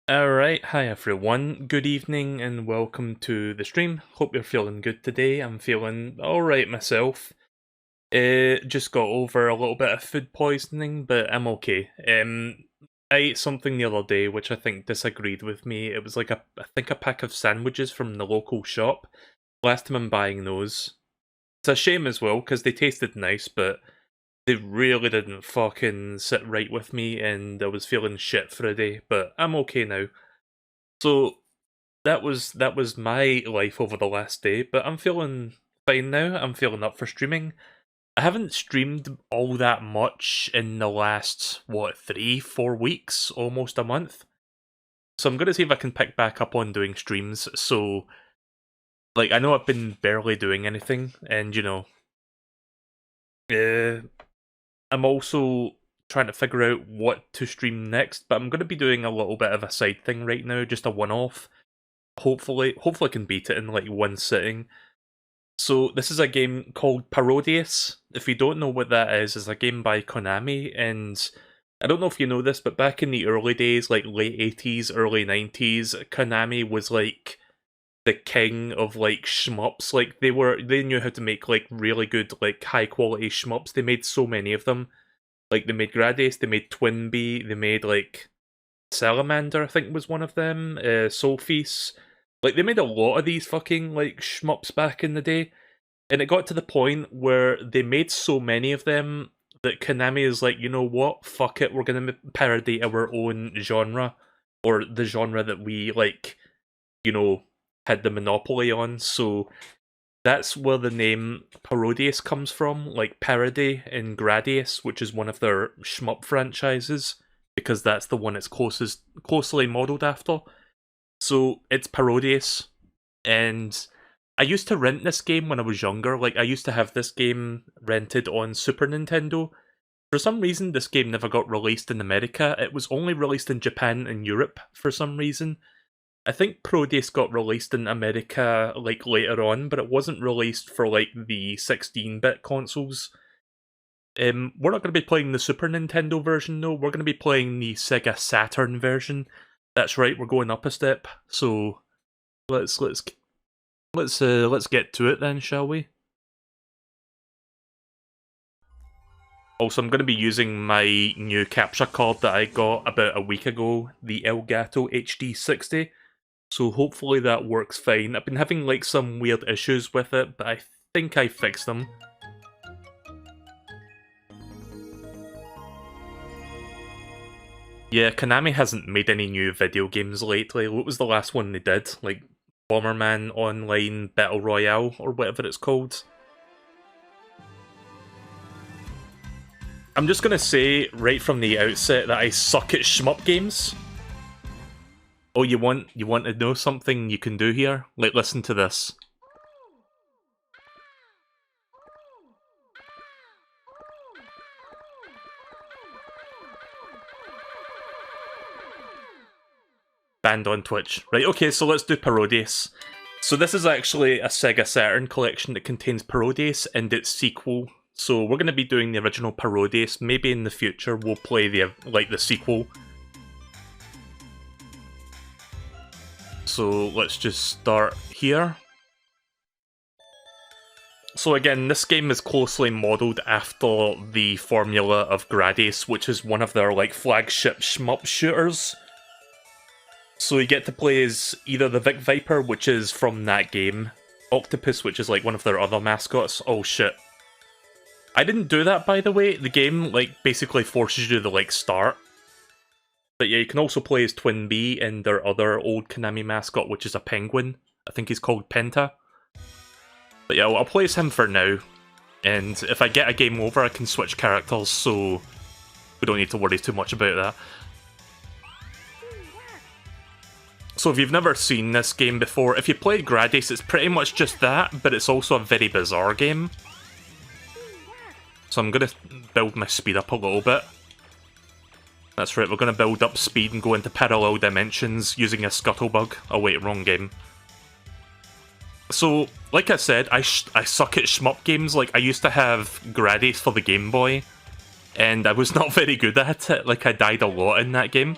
Alright, hi everyone, good evening and welcome to the stream. Hope you're feeling good today. I'm feeling alright myself. Just got over a little bit of food poisoning, but I'm okay. I ate something the other day which I think disagreed with me. It was like I think a pack of sandwiches from the local shop. Last time I'm buying those. It's a shame as well, because they tasted nice, but they really didn't fucking sit right with me and I was feeling shit for a day, but I'm okay now. So that was my life over the last day, but I'm feeling fine now. I'm feeling up for streaming. I haven't streamed all that much in the last, what, 3, 4 weeks, almost a month. So I'm gonna see if I can pick back up on doing streams. So, like, I know I've been barely doing anything, and uh, I'm also trying to figure out what to stream next. But I'm gonna be doing a little bit of a side thing right now, just a one-off. Hopefully I can beat it in like one sitting. So this is a game called Parodius. If you don't know what that is, it's a game by Konami, and I don't know if you know this, but back in the early days, like late 80s, early 90s, Konami was like the king of like shmups. Like they knew how to make like really good, like high quality shmups. They made so many of them. Like they made Gradius, they made Twinbee, they made like Salamander, I think was one of them, Soulfeast. Like, they made a lot of these fucking, like, shmups back in the day, and it got to the point where they made so many of them that Konami is like, you know what, fuck it, we're gonna parody our own genre, or the genre that we, like, had the monopoly on, so that's where the name Parodius comes from, like parody in Gradius, which is one of their shmup franchises, because that's the one it's closely modelled after. So it's Parodius, and I used to rent this game when I was younger. Like, I used to have this game rented on Super Nintendo. For some reason, this game never got released in America. It was only released in Japan and Europe for some reason. I think Parodius got released in America, like, later on, but it wasn't released for, like, the 16-bit consoles. We're not going to be playing the Super Nintendo version, though. We're going to be playing the Sega Saturn version. That's right, we're going up a step. So let's get to it then, shall we? Also, I'm going to be using my new capture card that I got about a week ago, the Elgato HD60. So hopefully that works fine. I've been having like some weird issues with it, but I think I fixed them. Yeah, Konami hasn't made any new video games lately. What was the last one they did? Like Bomberman Online Battle Royale, or whatever it's called. I'm just gonna say right from the outset that I suck at shmup games. Oh, you want to know something you can do here? Like, listen to this. Banned on Twitch. Right, okay, so let's do Parodius. So this is actually a Sega Saturn collection that contains Parodius and its sequel. So we're going to be doing the original Parodius. Maybe in the future we'll play the sequel. So let's just start here. So again, this game is closely modelled after the formula of Gradius, which is one of their like flagship shmup shooters. So you get to play as either the Vic Viper, which is from that game, Octopus, which is like one of their other mascots. Oh shit. I didn't do that, by the way. The game like basically forces you to like start. But yeah, you can also play as Twinbee and their other old Konami mascot, which is a penguin. I think he's called Penta. But yeah, I'll play as him for now. And if I get a game over, I can switch characters, so we don't need to worry too much about that. So if you've never seen this game before, if you played Gradius, it's pretty much just that, but it's also a very bizarre game. So I'm going to build my speed up a little bit. That's right, we're going to build up speed and go into parallel dimensions using a scuttlebug. Oh wait, wrong game. So, like I said, I suck at shmup games. Like, I used to have Gradius for the Game Boy, and I was not very good at it. Like, I died a lot in that game.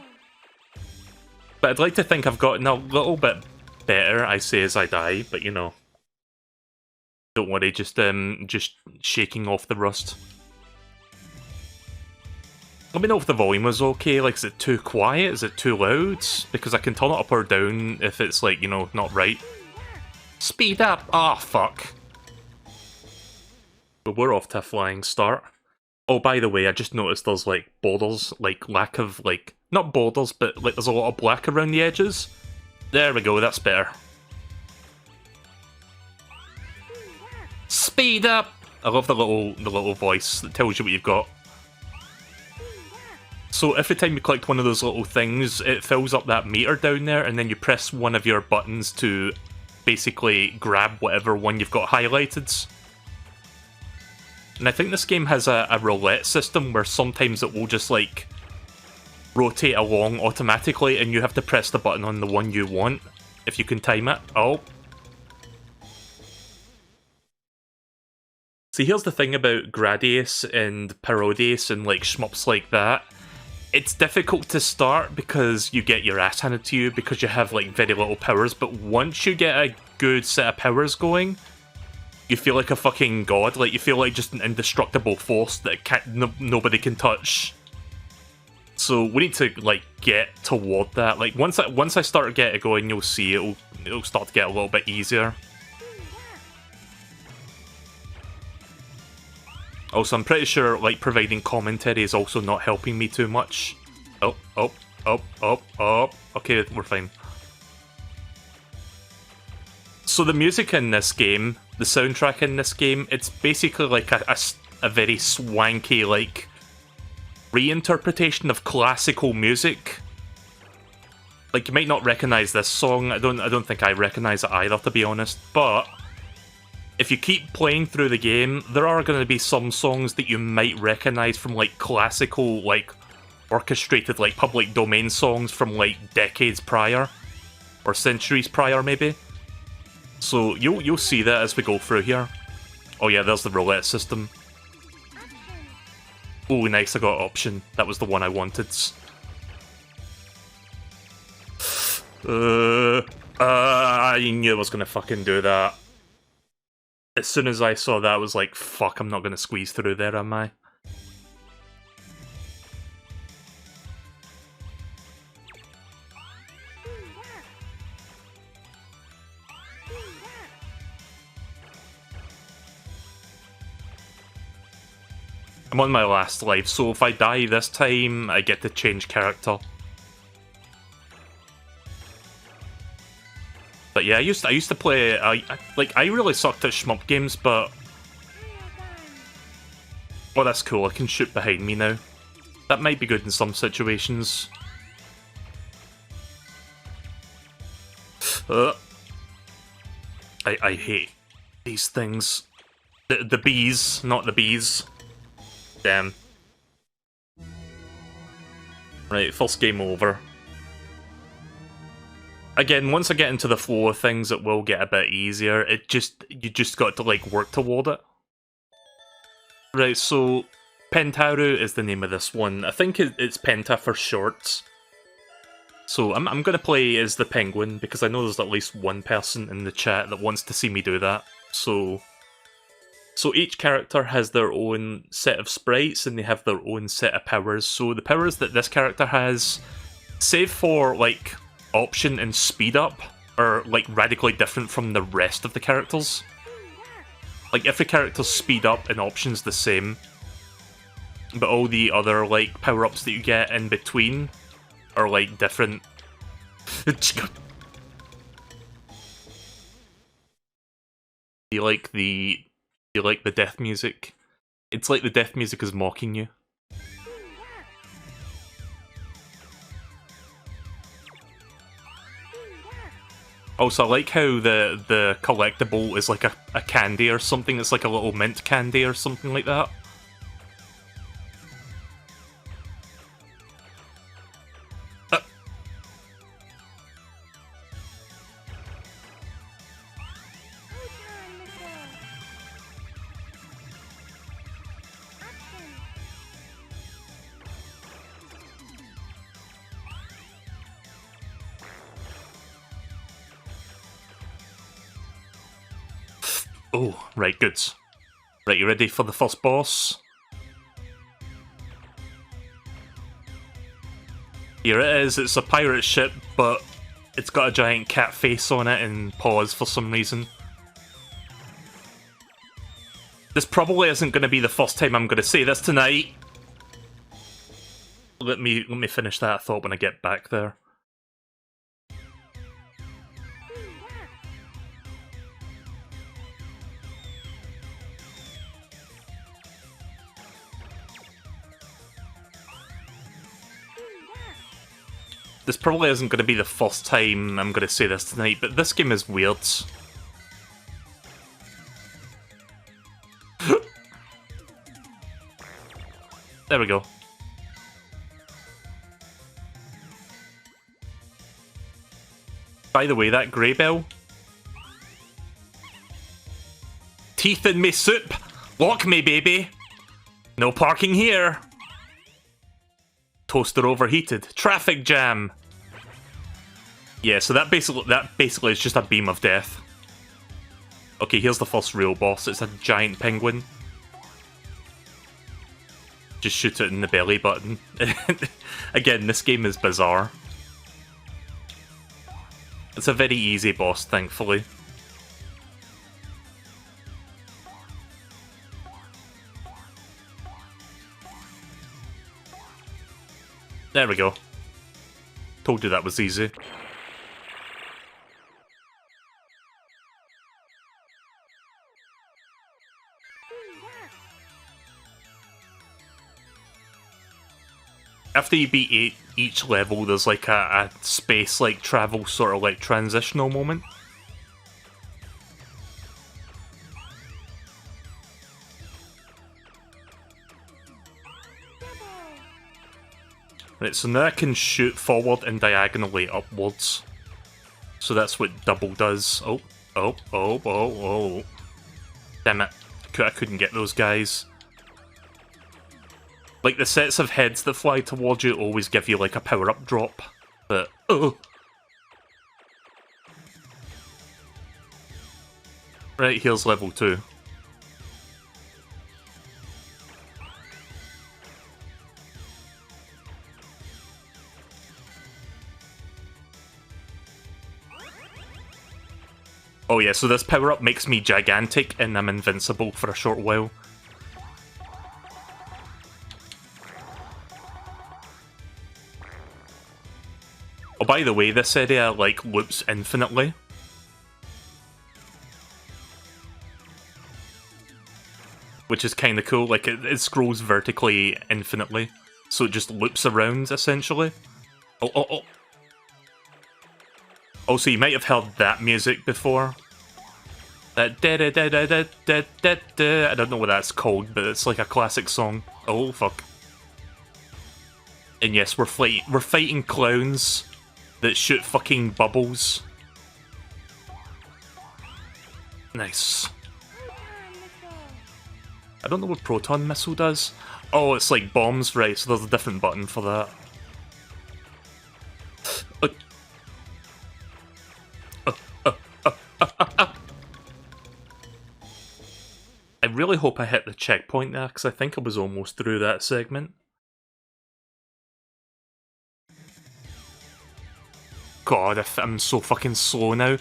But I'd like to think I've gotten a little bit better, I say as I die, but you know. Don't worry, just shaking off the rust. Let me know if the volume was okay, like is it too quiet, is it too loud? Because I can turn it up or down if it's like, you know, not right. Speed up! Ah, oh, fuck. But we're off to a flying start. Oh, by the way, I just noticed there's like borders, like lack of like, not borders, but like there's a lot of black around the edges. There we go, that's better. Speed up! I love the little voice that tells you what you've got. So every time you collect one of those little things, it fills up that meter down there, and then you press one of your buttons to basically grab whatever one you've got highlighted. And I think this game has a roulette system where sometimes it will just like rotate along automatically, and you have to press the button on the one you want if you can time it. Oh. See, here's the thing about Gradius and Parodius and like shmups like that. It's difficult to start because you get your ass handed to you because you have like very little powers, but once you get a good set of powers going, you feel like a fucking god. Like you feel like just an indestructible force that nobody can touch. So we need to like get toward that. Like once I start to get it going, you'll see it'll start to get a little bit easier. Also, I'm pretty sure, like, providing commentary is also not helping me too much. Oh. Okay, we're fine. So the music in this game, the soundtrack in this game, it's basically like a very swanky, like, reinterpretation of classical music. Like, you might not recognize this song. I don't think I recognize it either, to be honest, but if you keep playing through the game, there are going to be some songs that you might recognize from like classical, like orchestrated, like public domain songs from like decades prior, or centuries prior maybe. So you'll see that as we go through here. Oh yeah, there's the roulette system. Oh nice, I got option. That was the one I wanted. I knew I was going to fucking do that. As soon as I saw that, I was like, fuck, I'm not going to squeeze through there, am I? I'm on my last life, so if I die this time, I get to change character. But yeah, I used to play. I really sucked at shmup games, but oh, that's cool. I can shoot behind me now. That might be good in some situations. I hate these things. The bees, not the bees. Damn. Right, first game over. Again, once I get into the flow of things, it will get a bit easier. You just got to like work toward it. Right, so Pentaru is the name of this one. I think it's Penta for short. So I'm gonna play as the penguin because I know there's at least one person in the chat that wants to see me do that. So each character has their own set of sprites and they have their own set of powers. So the powers that this character has, save for like option and speed up, are like radically different from the rest of the characters. Like every character's speed up and option's the same, but all the other like power-ups that you get in between are like different. Do you like the death music? It's like the death music is mocking you. Also, I like how the collectible is like a candy or something. It's like a little mint candy or something like that. Oh, right, good. Right, you ready for the first boss? Here it is, it's a pirate ship, but it's got a giant cat face on it and paws for some reason. This probably isn't going to be the first time I'm going to say this tonight. Let me finish that thought when I get back there. This probably isn't going to be the first time I'm going to say this tonight, but this game is weird. There we go. By the way, that grey bell. Teeth in me soup! Lock me, baby! No parking here! Toaster overheated. Traffic jam! Yeah, so that basically is just a beam of death. Okay, here's the first real boss. It's a giant penguin. Just shoot it in the belly button. Again, this game is bizarre. It's a very easy boss, thankfully. There we go. Told you that was easy. After you beat each level, there's like a space-like travel sort of like transitional moment. Right, so now I can shoot forward and diagonally upwards. So that's what double does. Oh, oh, oh, oh, oh. Damn it. I couldn't get those guys. Like, the sets of heads that fly towards you always give you, like, a power-up drop. But, oh! Right, here's level 2. Oh yeah, so this power-up makes me gigantic and I'm invincible for a short while. Oh, by the way, this area, like, loops infinitely. Which is kinda cool, like, it scrolls vertically infinitely. So it just loops around, essentially. Oh, oh, oh. Also, you might have heard that music before. That da-da-da-da-da-da-da. I don't know what that's called, but it's like a classic song. Oh, fuck. And yes, we're fighting clowns that shoot fucking bubbles. Nice. I don't know what proton missile does. Oh, it's like bombs, right, so there's a different button for that. I really hope I hit the checkpoint there, because I think I was almost through that segment. God, I'm so fucking slow now.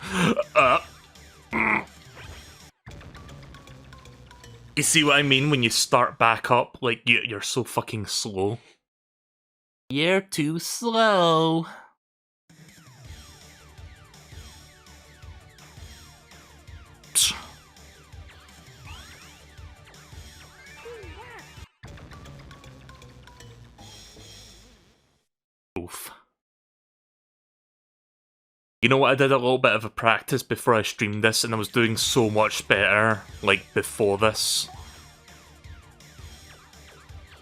You see what I mean when you start back up? Like, you're so fucking slow. You're too slow. Oof. You know what, I did a little bit of a practice before I streamed this, and I was doing so much better, like, before this.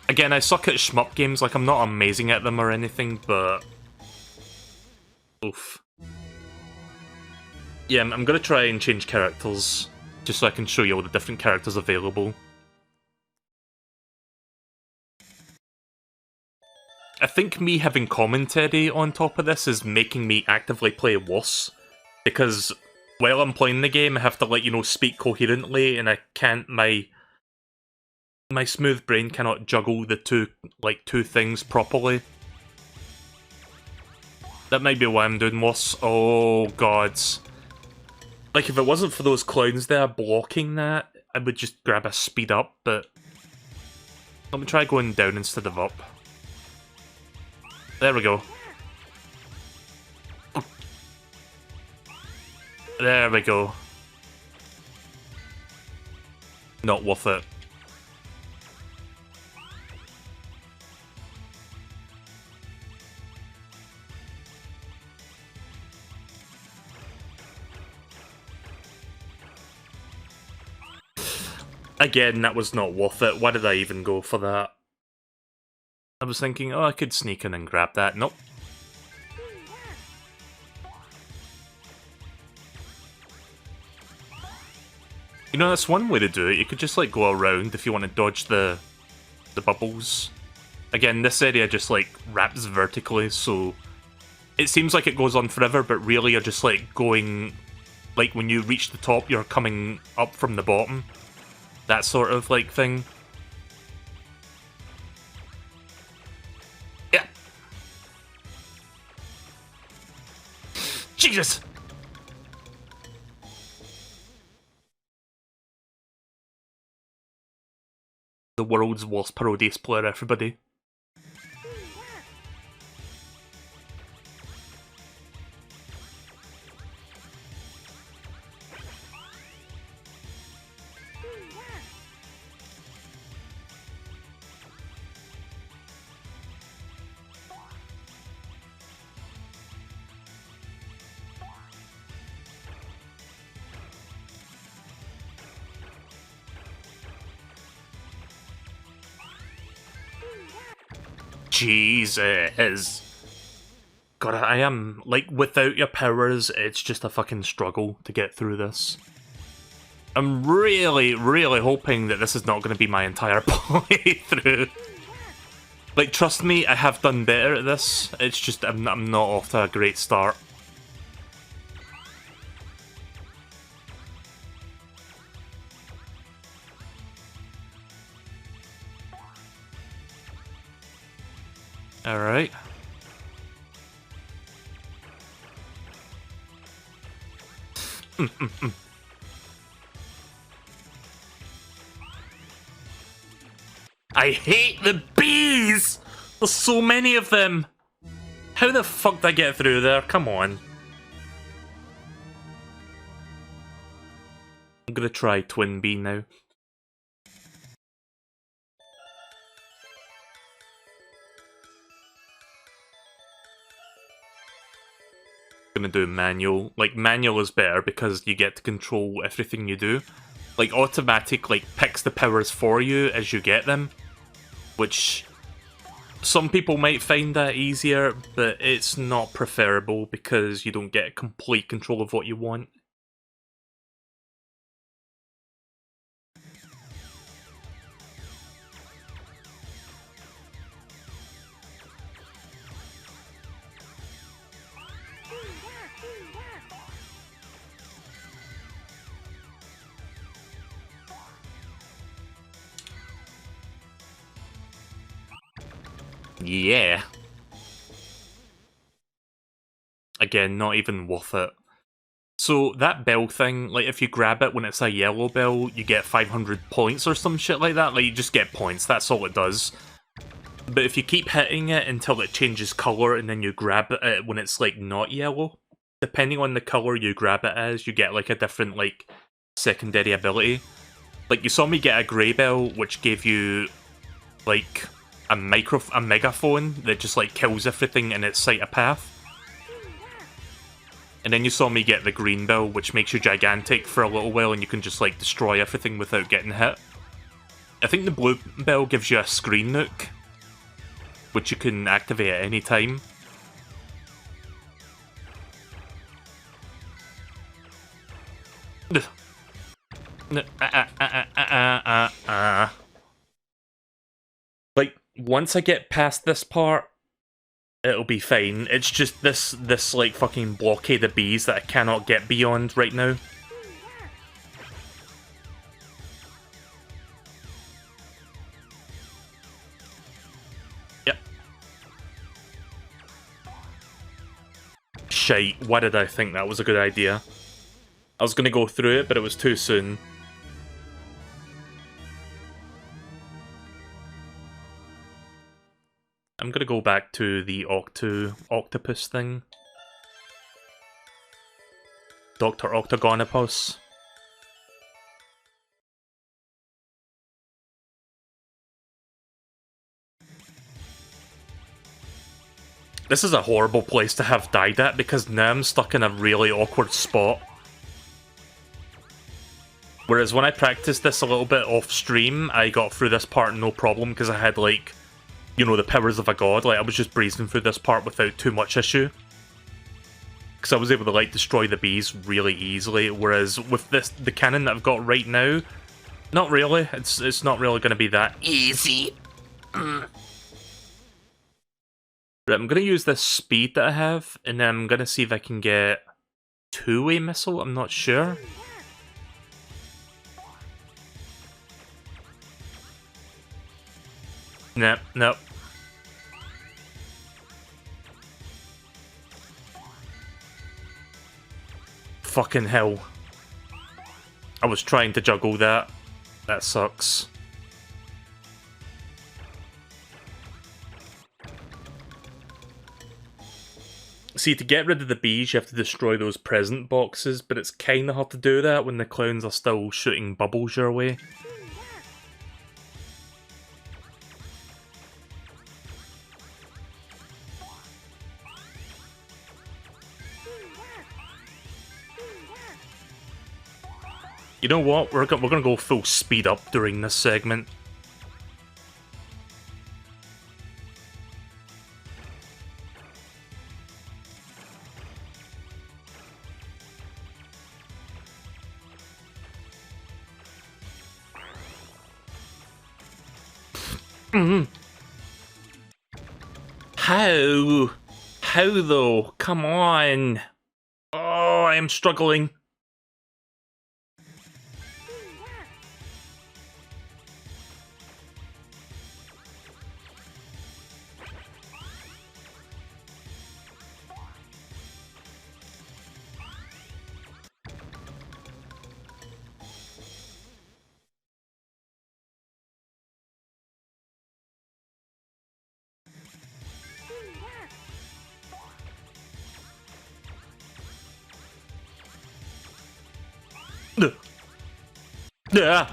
Again, I suck at shmup games, like, I'm not amazing at them or anything, but... Oof. Yeah, I'm gonna try and change characters, just so I can show you all the different characters available. I think me having commentary on top of this is making me actively play worse, because while I'm playing the game, I have to, like, you know, speak coherently, and I can't, my smooth brain cannot juggle the two things properly. That might be why I'm doing worse. Oh, gods. Like, if it wasn't for those clowns there blocking that, I would just grab a speed up, but... Let me try going down instead of up. There we go. There we go. Not worth it. Again, that was not worth it. Why did I even go for that? I was thinking, oh, I could sneak in and grab that. Nope. You know, that's one way to do it. You could just, like, go around if you want to dodge the bubbles. Again, this area just, like, wraps vertically, so... It seems like it goes on forever, but really you're just, like, going... Like, when you reach the top, you're coming up from the bottom. That sort of, like, thing. Yeah. Jesus! The world's worst Parodius player, everybody. Jesus. God, I am, like, without your powers, it's just a fucking struggle to get through this. I'm really, really hoping that this is not going to be my entire playthrough. Like, trust me, I have done better at this. It's just, I'm not off to a great start. Alright. I hate the bees! There's so many of them! How the fuck did I get through there? Come on. I'm gonna try Twin Bee now. Gonna do manual. Like, manual is better because you get to control everything you do. Like, automatic, like, picks the powers for you as you get them. Which, some people might find that easier, but it's not preferable because you don't get complete control of what you want. Yeah. Again, not even worth it. So, that bell thing, like, if you grab it when it's a yellow bell, you get 500 points or some shit like that. Like, you just get points, that's all it does. But if you keep hitting it until it changes colour and then you grab it when it's, like, not yellow, depending on the colour you grab it as, you get, like, a different, like, secondary ability. Like, you saw me get a grey bell, which gave you, like, a megaphone that just, like, kills everything in its sight of path. And then you saw me get the green bell, which makes you gigantic for a little while and you can just, like, destroy everything without getting hit. I think the blue bell gives you a screen nuke, which you can activate at any time. Like, once I get past this part, It'll be fine. It's just this like fucking blockade of bees that I cannot get beyond right now. Yep. Shite, why did I think that was a good idea? I was gonna go through it, but it was too soon. I'm gonna go back to the octopus thing. Dr. Octagonopus. This is a horrible place to have died at, because now I'm stuck in a really awkward spot. Whereas when I practiced this a little bit off stream, I got through this part no problem, because I had, like, you know, the powers of a god. Like, I was just breezing through this part without too much issue. Because I was able to, like, destroy the bees really easily. Whereas with this, the cannon that I've got right now, not really. It's not really going to be that easy. Right, I'm going to use this speed that I have, and then I'm going to see if I can get two-way missile. I'm not sure. Nope, nope. Fucking hell. I was trying to juggle that. That sucks. See, to get rid of the bees, you have to destroy those present boxes, but it's kinda hard to do that when the clowns are still shooting bubbles your way. You know what? We're gonna go full speed up during this segment. How? How though? Come on. Oh, I am struggling. Yeah.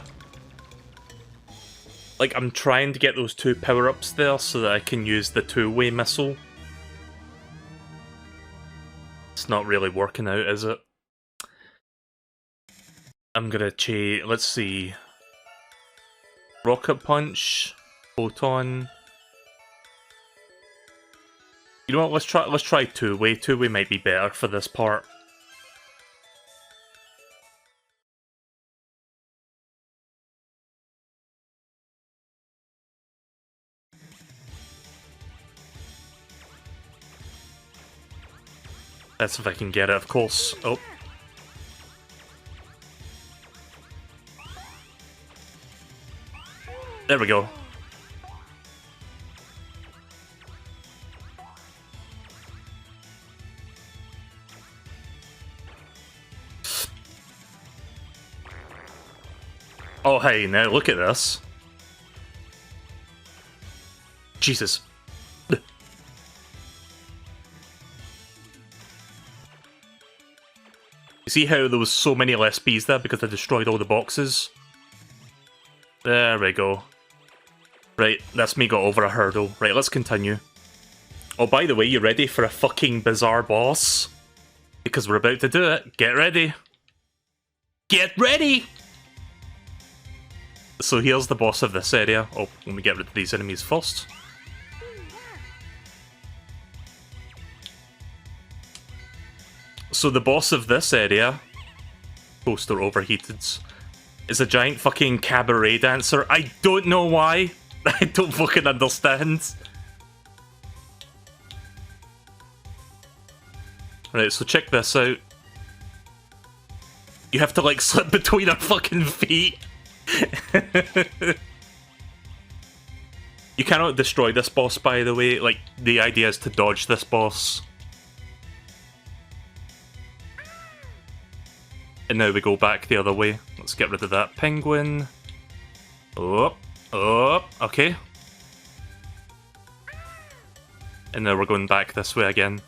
Like, I'm trying to get those two power-ups there so that I can use the two-way missile. It's not really working out, is it? I'm gonna let's see. Rocket Punch, Photon. You know what, let's try two-way. Two-way might be better for this part. That's if I can get it, of course. Oh. There we go. Oh, hey, now look at this. Jesus. You see how there was so many less bees there because I destroyed all the boxes? There we go. Right, that's me got over a hurdle. Right, let's continue. Oh, by the way, you ready for a fucking bizarre boss? Because we're about to do it. Get ready. Get ready! So here's the boss of this area. Oh, let me get rid of these enemies first. So the boss of this area, poster overheated, is a giant fucking cabaret dancer. I don't know why. I don't fucking understand. Right, so check this out. You have to, like, slip between our fucking feet. You cannot destroy this boss, by the way. Like, the idea is to dodge this boss. And now we go back the other way. Let's get rid of that penguin. Oh, okay. And now we're going back this way again.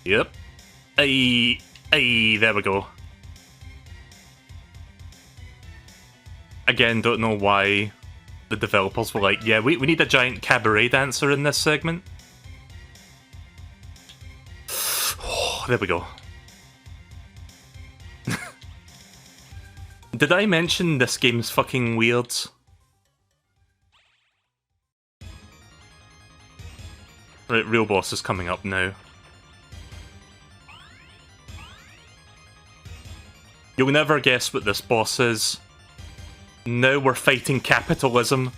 Yep. Aye, there we go. Again, don't know why the developers were like, yeah, we need a giant cabaret dancer in this segment. Oh, there we go. Did I mention this game's fucking weird? Right, real boss is coming up now. You'll never guess what this boss is. Now we're fighting capitalism.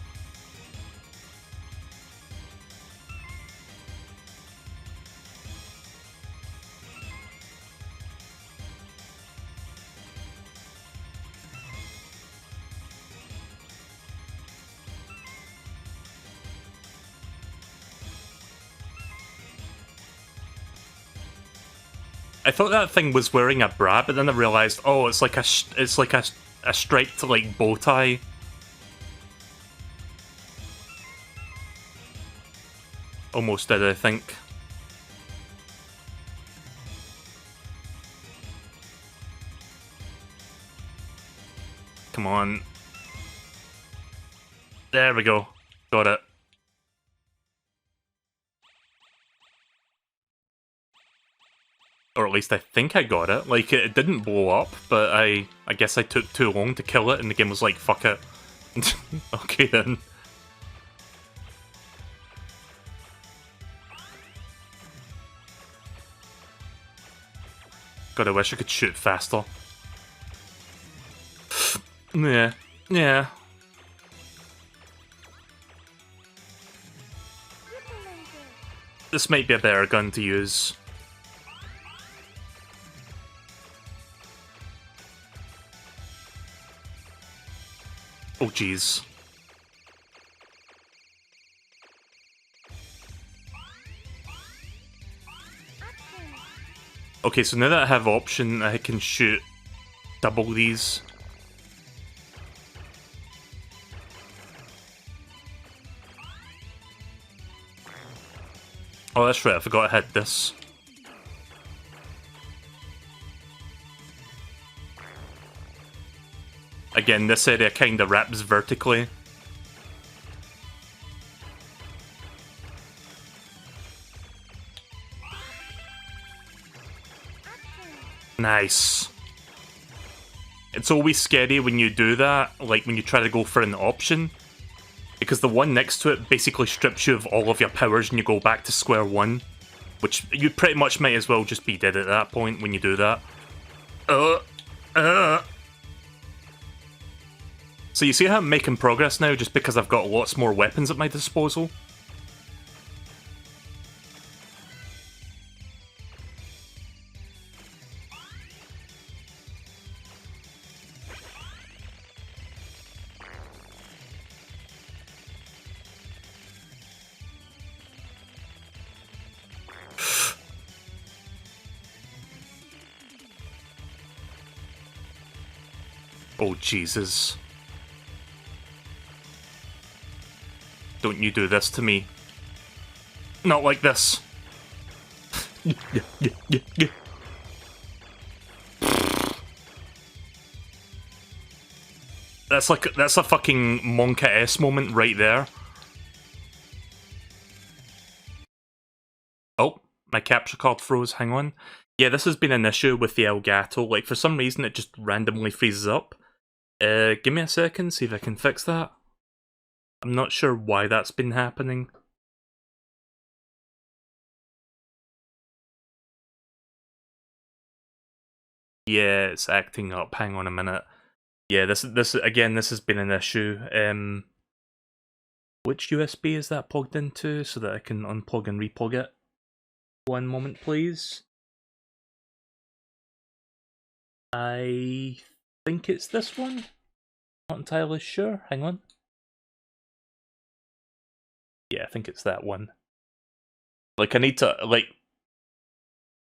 I thought that thing was wearing a bra, but then I realized, oh, it's like a striped like bow tie. Almost did, I think. Come on. There we go. Got it. Or at least I think I got it. Like, it didn't blow up, but I guess I took too long to kill it, and the game was like, fuck it. Okay, then. God, I wish I could shoot faster. Yeah. This might be a better gun to use. Oh, jeez. Okay, so now that I have option, I can shoot double these. Oh, that's right, I forgot I had this. Again, this area kinda wraps vertically. Nice. It's always scary when you do that, like when you try to go for an option, because the one next to it basically strips you of all of your powers and you go back to square one, which you pretty much might as well just be dead at that point when you do that. So you see how I'm making progress now just because I've got lots more weapons at my disposal? Oh, Jesus. Don't you do this to me. Not like this. Yeah. That's a fucking Monka S moment right there. Oh, my capture card froze, hang on. Yeah, this has been an issue with the Elgato, like for some reason it just randomly freezes up. Give me a second, see if I can fix that. I'm not sure why that's been happening. Yeah, it's acting up. Hang on a minute. Yeah, this again, this has been an issue. Which USB is that plugged into so that I can unplug and replug it? One moment, please. I think it's this one. Not entirely sure. Hang on. Yeah, I think it's that one. Like, I need to, like...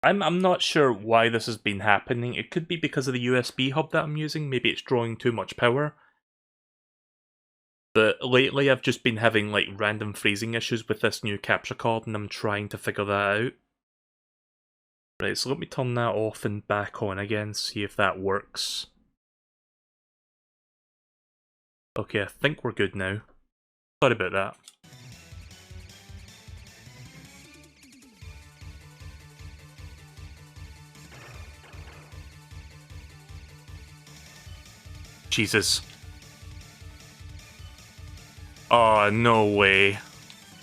I'm not sure why this has been happening. It could be because of the USB hub that I'm using. Maybe it's drawing too much power. But lately I've just been having, like, random freezing issues with this new capture card, and I'm trying to figure that out. Right, so let me turn that off and back on again, see if that works. Okay, I think we're good now. Sorry about that. Jesus. Oh, no way.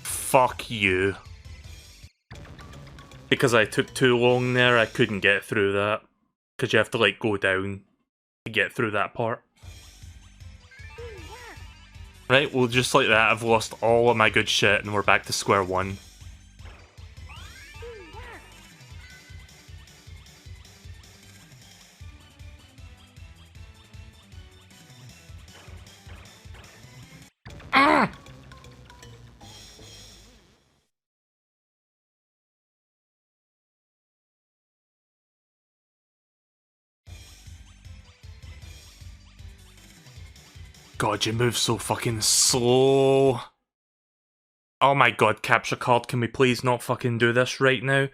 Fuck you. Because I took too long there, I couldn't get through that. Because you have to, like, go down to get through that part. Right, well, just like that, I've lost all of my good shit and we're back to square one. Ah! God, you move so fucking slow. Oh my god, capture card, can we please not fucking do this right now?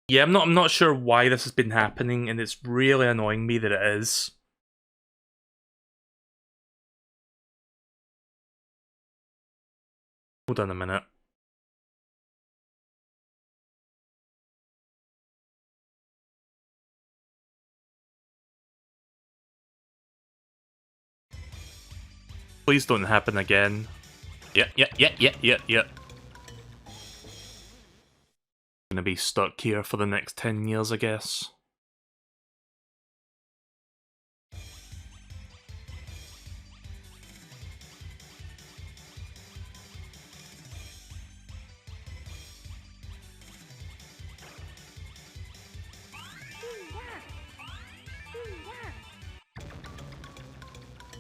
Yeah, I'm not sure why this has been happening, and it's really annoying me that it is. Hold on a minute. Please don't happen again. Yeah. Gonna be stuck here for the next 10 years, I guess.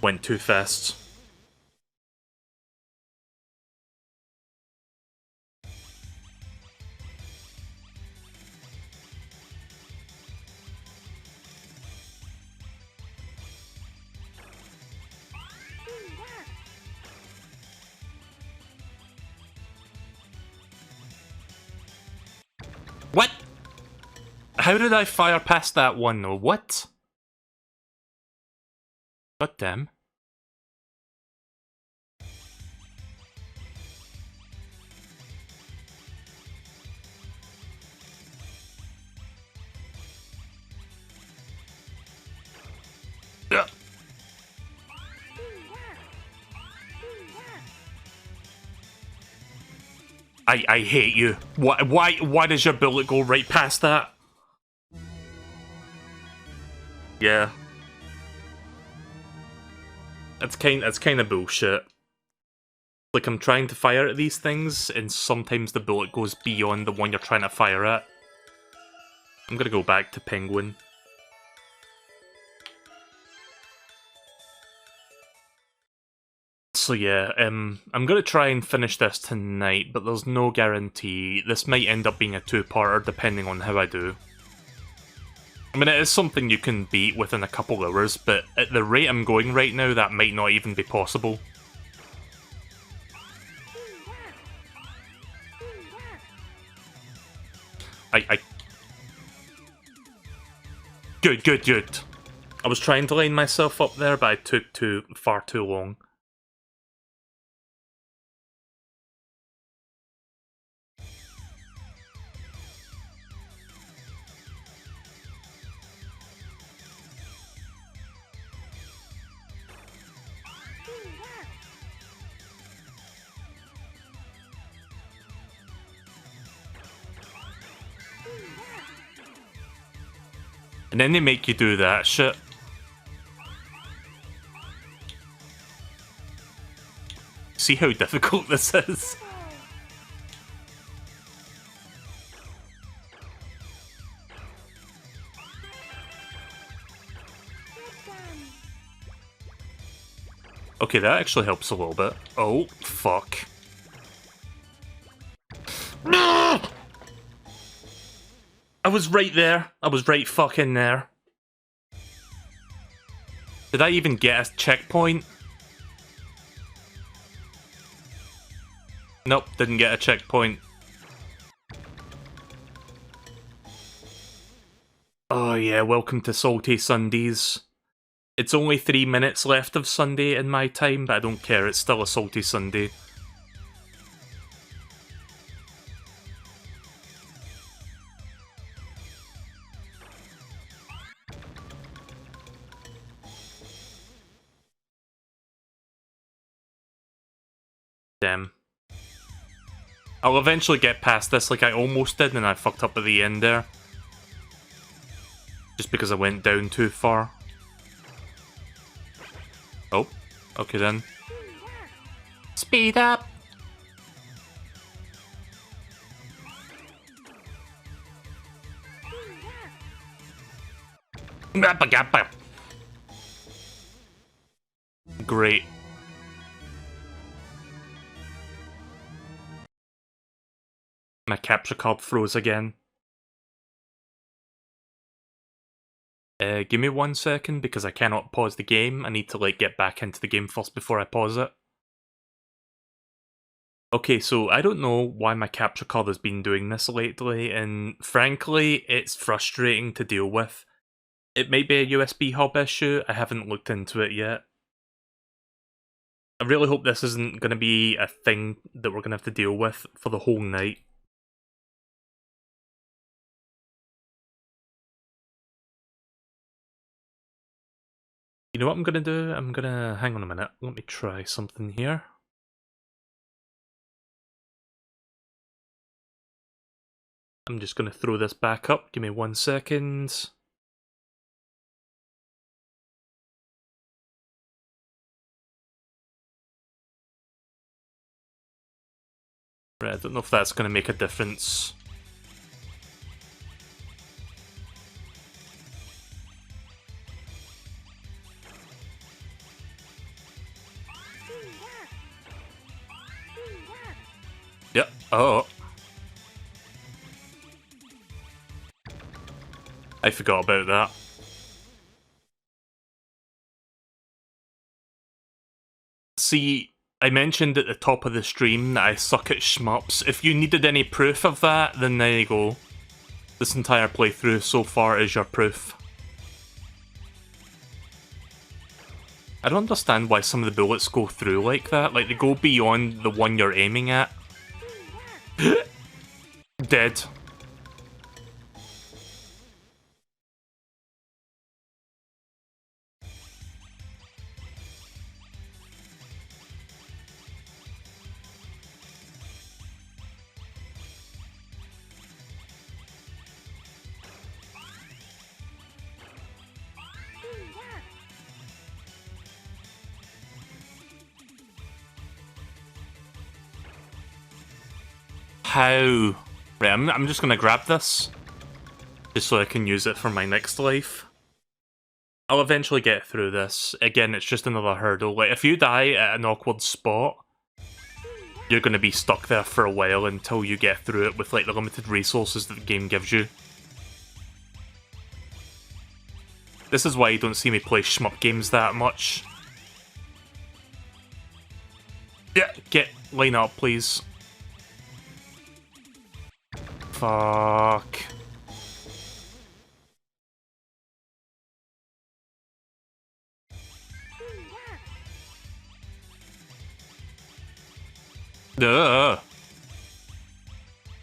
Went too fast. What? How did I fire past that one though? What? God damn. I hate you. Why does your bullet go right past that? Yeah. It's kind of bullshit. Like, I'm trying to fire at these things, and sometimes the bullet goes beyond the one you're trying to fire at. I'm gonna go back to Penguin. So yeah, I'm gonna try and finish this tonight, but there's no guarantee. This might end up being a two-parter depending on how I do. I mean, it is something you can beat within a couple hours, but at the rate I'm going right now, that might not even be possible. Good. I was trying to line myself up there, but I took far too long. And then they make you do that shit. See how difficult this is? Okay, that actually helps a little bit. Oh, fuck. I was right there. I was right fucking there. Did I even get a checkpoint? Nope, didn't get a checkpoint. Oh yeah, welcome to Salty Sundays. It's only 3 minutes left of Sunday in my time, but I don't care, it's still a Salty Sunday. Damn. I'll eventually get past this like I almost did, and I fucked up at the end there. Just because I went down too far. Oh, okay then. Speed up! Great. My capture card froze again. Give me 1 second because I cannot pause the game. I need to like get back into the game first before I pause it. Okay, so I don't know why my capture card has been doing this lately, and frankly, it's frustrating to deal with. It may be a USB hub issue, I haven't looked into it yet. I really hope this isn't going to be a thing that we're going to have to deal with for the whole night. You know what I'm going to do? I'm going to... hang on a minute, let me try something here. I'm just going to throw this back up, give me 1 second. Right, I don't know if that's going to make a difference. Yep, oh. I forgot about that. See, I mentioned at the top of the stream that I suck at shmups. If you needed any proof of that, then there you go. This entire playthrough so far is your proof. I don't understand why some of the bullets go through like that. Like, they go beyond the one you're aiming at. Dead. How? Right, I'm just gonna grab this. Just so I can use it for my next life. I'll eventually get through this. Again, it's just another hurdle. Like, if you die at an awkward spot, you're gonna be stuck there for a while until you get through it with, like, the limited resources that the game gives you. This is why you don't see me play shmup games that much. Yeah, line up, please. Fuck. Ugh.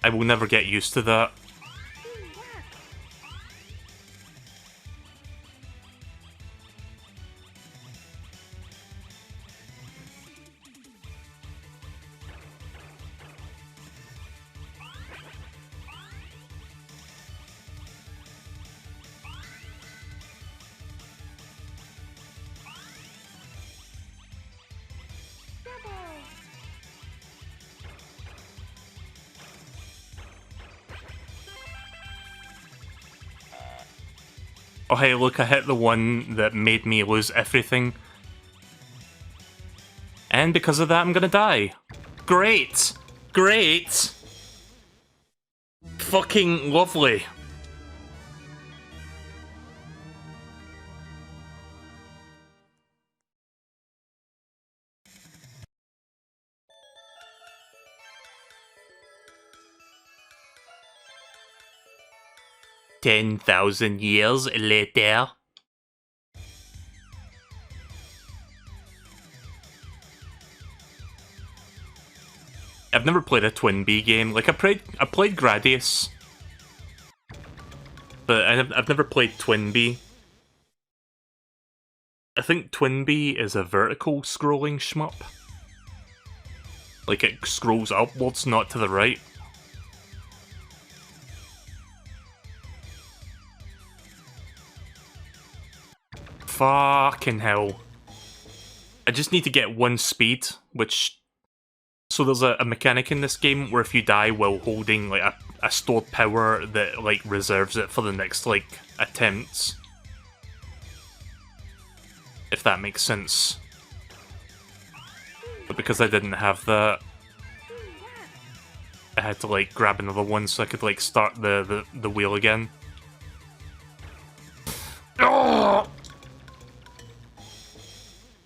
I will never get used to that. Oh hey, look, I hit the one that made me lose everything. And because of that, I'm gonna die. Great! Great! Fucking lovely. $10,000 later. I've never played a Twin Bee game. Like I played Gradius, but I've never played Twin Bee. I think Twin Bee is a vertical scrolling shmup. Like it scrolls upwards, not to the right. Fucking hell. I just need to get one speed, which... So there's a mechanic in this game where if you die while holding like a stored power that like reserves it for the next like attempts. If that makes sense. But because I didn't have that, I had to like grab another one so I could like start the wheel again. Oh!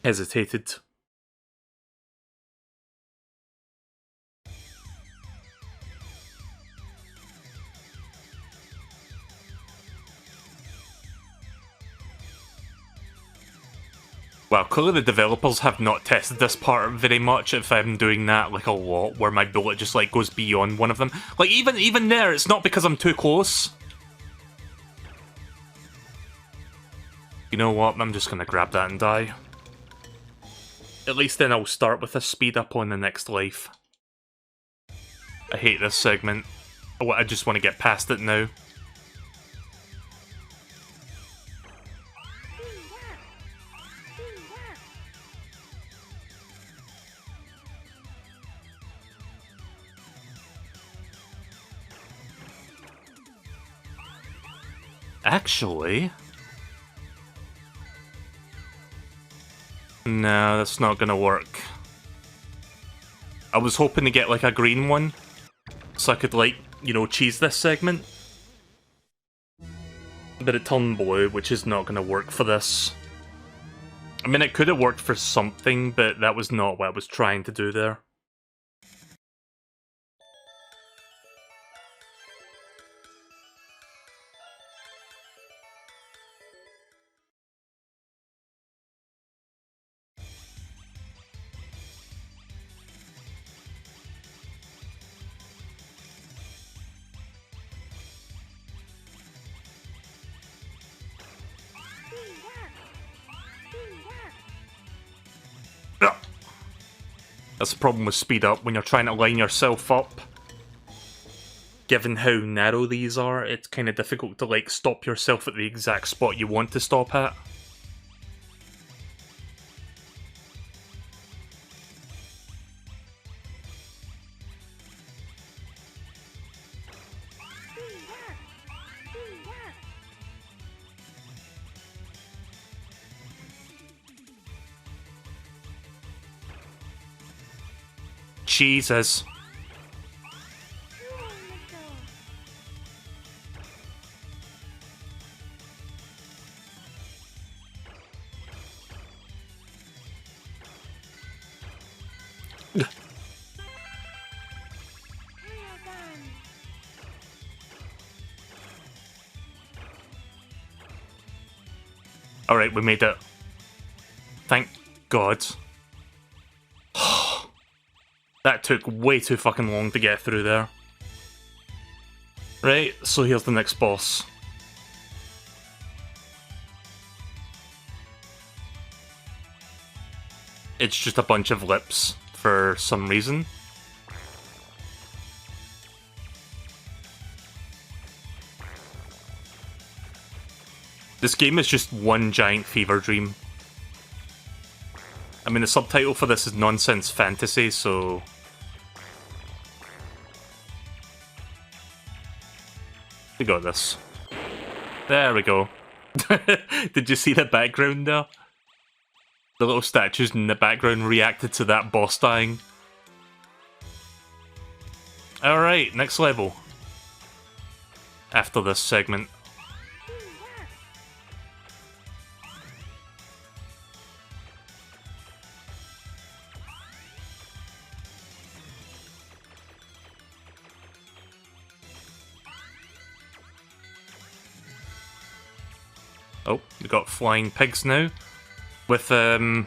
Hesitated. Well, clearly the developers have not tested this part very much if I'm doing that like a lot, where my bullet just like goes beyond one of them. Like even there, it's not because I'm too close. You know what, I'm just gonna grab that and die. At least then I'll start with a speed up on the next life. I hate this segment. I just want to get past it now. Actually... No, that's not gonna work. I was hoping to get like a green one, so I could like, you know, cheese this segment. But it turned blue, which is not gonna work for this. I mean, it could have worked for something, but that was not what I was trying to do there. That's the problem with speed up when you're trying to line yourself up. Given how narrow these are, it's kind of difficult to like stop yourself at the exact spot you want to stop at. Jesus. Alright, we made it. Thank God. That took way too fucking long to get through there. Right, so here's the next boss. It's just a bunch of lips for some reason. This game is just one giant fever dream. I mean, the subtitle for this is Nonsense Fantasy, so... We got this. There we go. Did you see the background there? The little statues in the background reacted to that boss dying. Alright, next level. After this segment. Oh, we got flying pigs now. With, Huh.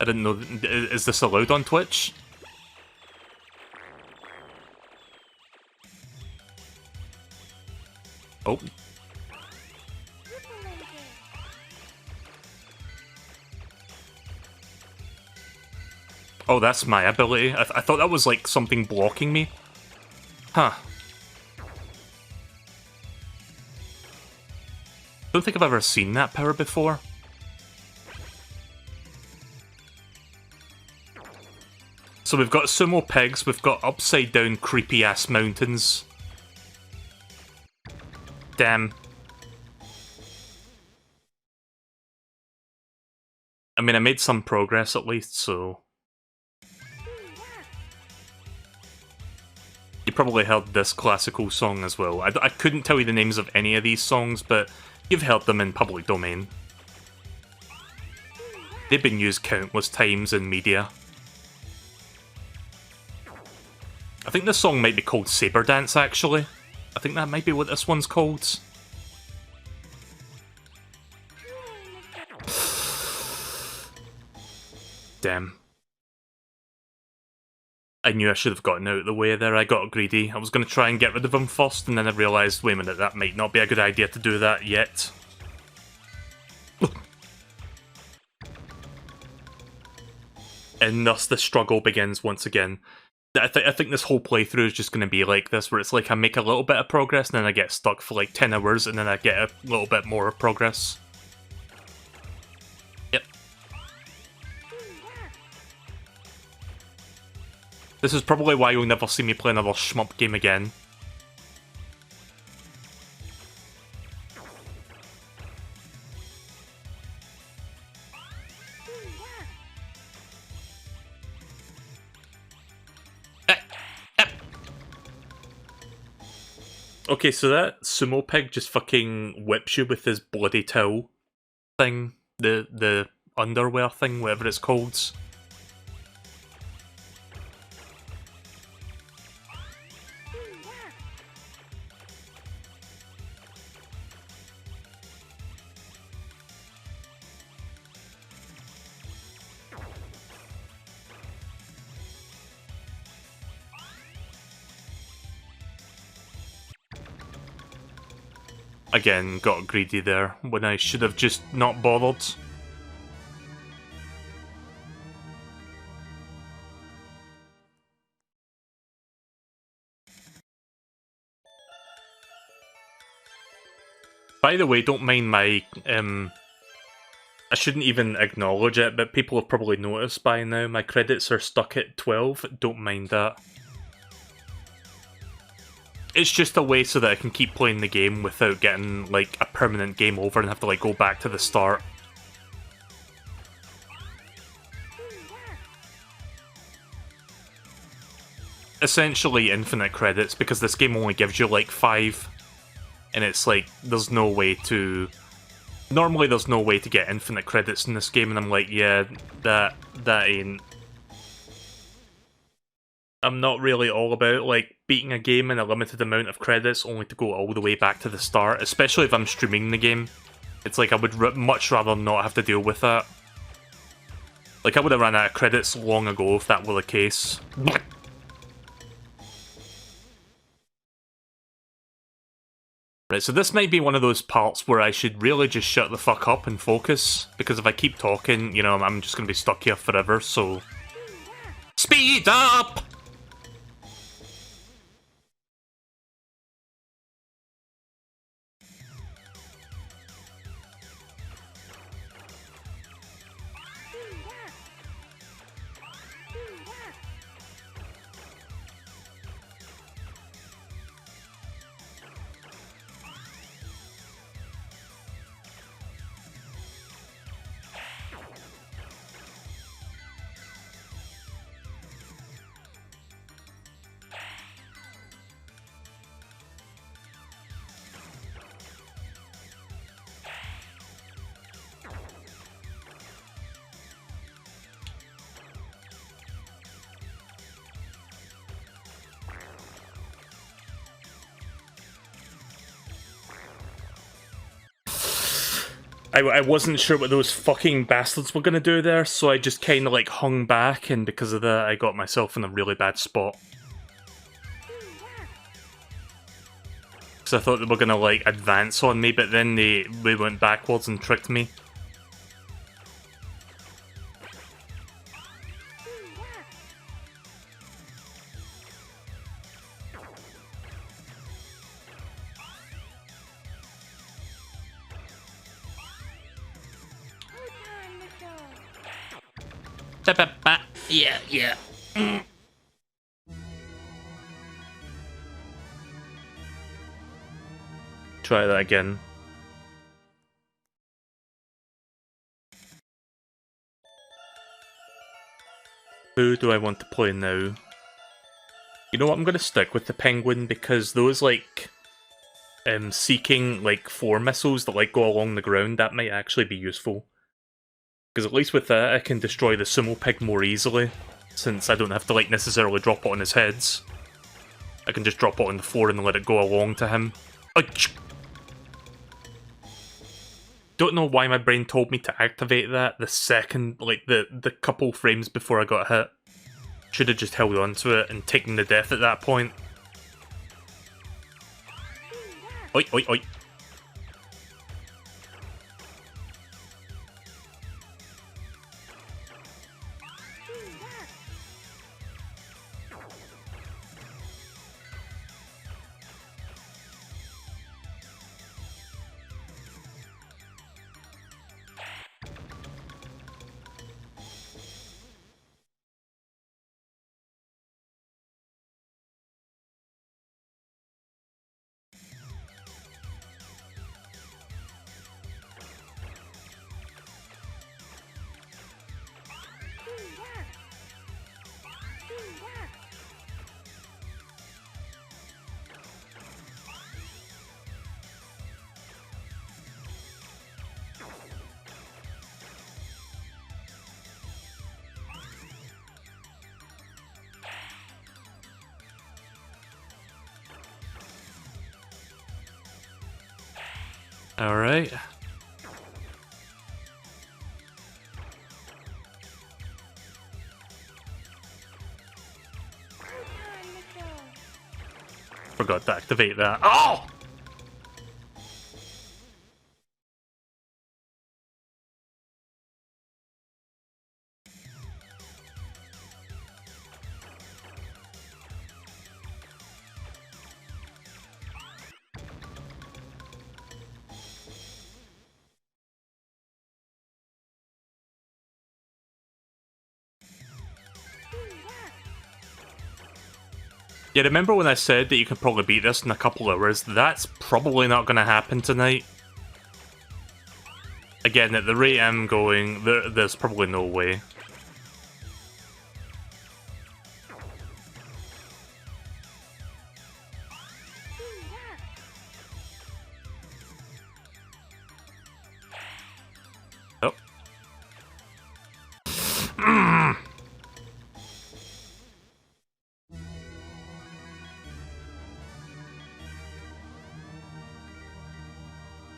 I didn't know... Is this allowed on Twitch? Oh. Oh, that's my ability. I thought that was, like, something blocking me. Huh. Don't think I've ever seen that power before. So we've got sumo pigs, we've got upside down creepy ass mountains. Damn. I mean, I made some progress at least, so... You probably heard this classical song as well. I couldn't tell you the names of any of these songs, but you've heard them in public domain. They've been used countless times in media. I think this song might be called Saber Dance, actually. I think that might be what this one's called. Damn. I knew I should have gotten out of the way there, I got greedy. I was going to try and get rid of him first, and then I realised, wait a minute, that might not be a good idea to do that yet. And thus the struggle begins once again. I think this whole playthrough is just going to be like this, where it's like I make a little bit of progress, and then I get stuck for like 10 hours, and then I get a little bit more progress. Yep. This is probably why you'll never see me play another shmup game again. Okay, so that sumo pig just fucking whips you with his bloody towel thing. The underwear thing, whatever it's called. Again, got greedy there, when I should have just not bothered. By the way, don't mind my, I shouldn't even acknowledge it, but people have probably noticed by now, my credits are stuck at 12, don't mind that. It's just a way so that I can keep playing the game without getting, like, a permanent game over and have to, like, go back to the start. Essentially infinite credits, because this game only gives you, like, 5. And it's like, there's no way to... Normally there's no way to get infinite credits in this game, and I'm like, yeah, that ain't... I'm not really all about, like, beating a game in a limited amount of credits only to go all the way back to the start, especially if I'm streaming the game. It's like I would much rather not have to deal with that. Like, I would have run out of credits long ago if that were the case. Right, so this might be one of those parts where I should really just shut the fuck up and focus, because if I keep talking, you know, I'm just gonna be stuck here forever, so... Speed up! I wasn't sure what those fucking bastards were gonna do there, so I just kind of like hung back, and because of that, I got myself in a really bad spot. Because I thought they were gonna like advance on me, but then they went backwards and tricked me. Yeah, yeah. Try that again. Who do I want to play now? You know what, I'm gonna stick with the penguin, because those, like, seeking, like, 4 missiles that, like, go along the ground, that might actually be useful. Because at least with that, I can destroy the sumo pig more easily, since I don't have to, like, necessarily drop it on his heads. I can just drop it on the floor and let it go along to him. Don't know why my brain told me to activate that the second, like, the couple frames before I got hit. Should have just held on to it and taken the death at that point. Oi, oi, oi. Alright. Forgot to activate that. Oh! Yeah, remember when I said that you can probably beat this in a couple hours? That's probably not going to happen tonight. Again, at the rate I'm going, there's probably no way. Oh.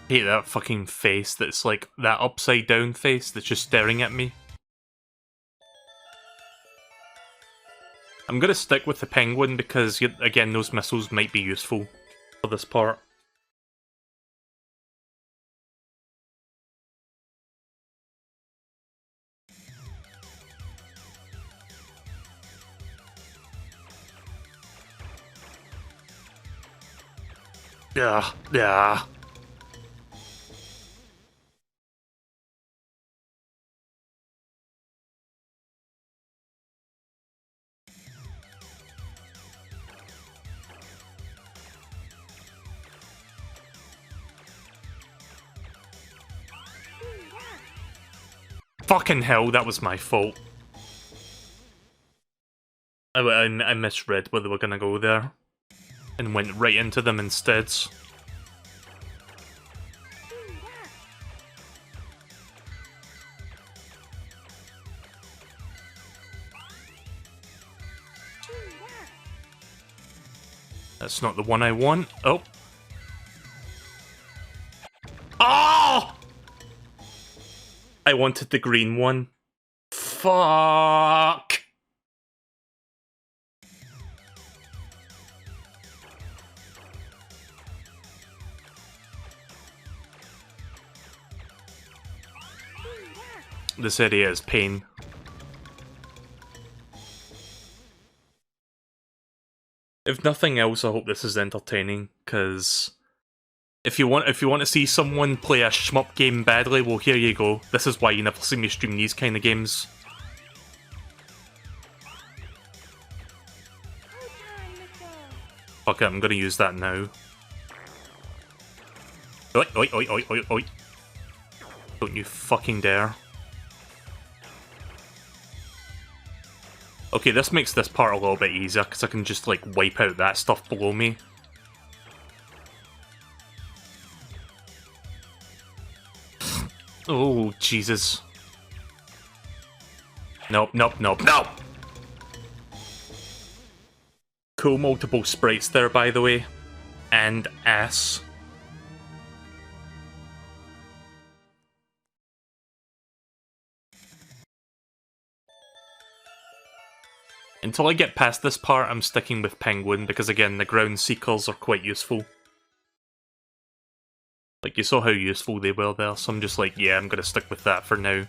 I hate that fucking face that's like that upside down face that's just staring at me. I'm gonna stick with the penguin because, again, those missiles might be useful for this part. Yeah, yeah. Fucking hell, that was my fault. I misread where they were gonna go there. And went right into them instead. That's not the one I want. Oh. Oh! I wanted the green one. Fuck! This area is pain. If nothing else, I hope this is entertaining, because if you want to see someone play a shmup game badly, well, here you go. This is why you never see me stream these kind of games. Fuck it, I'm gonna use that now. Oi, oi, oi, oi, oi, oi. Don't you fucking dare. Okay, this makes this part a little bit easier, because I can just, like, wipe out that stuff below me. Oh, Jesus. Nope, nope, nope, nope! Cool multiple sprites there, by the way. And ass. Until I get past this part, I'm sticking with Penguin, because again, the ground seekers are quite useful. Like, you saw how useful they were there, so I'm just like, yeah, I'm gonna stick with that for now.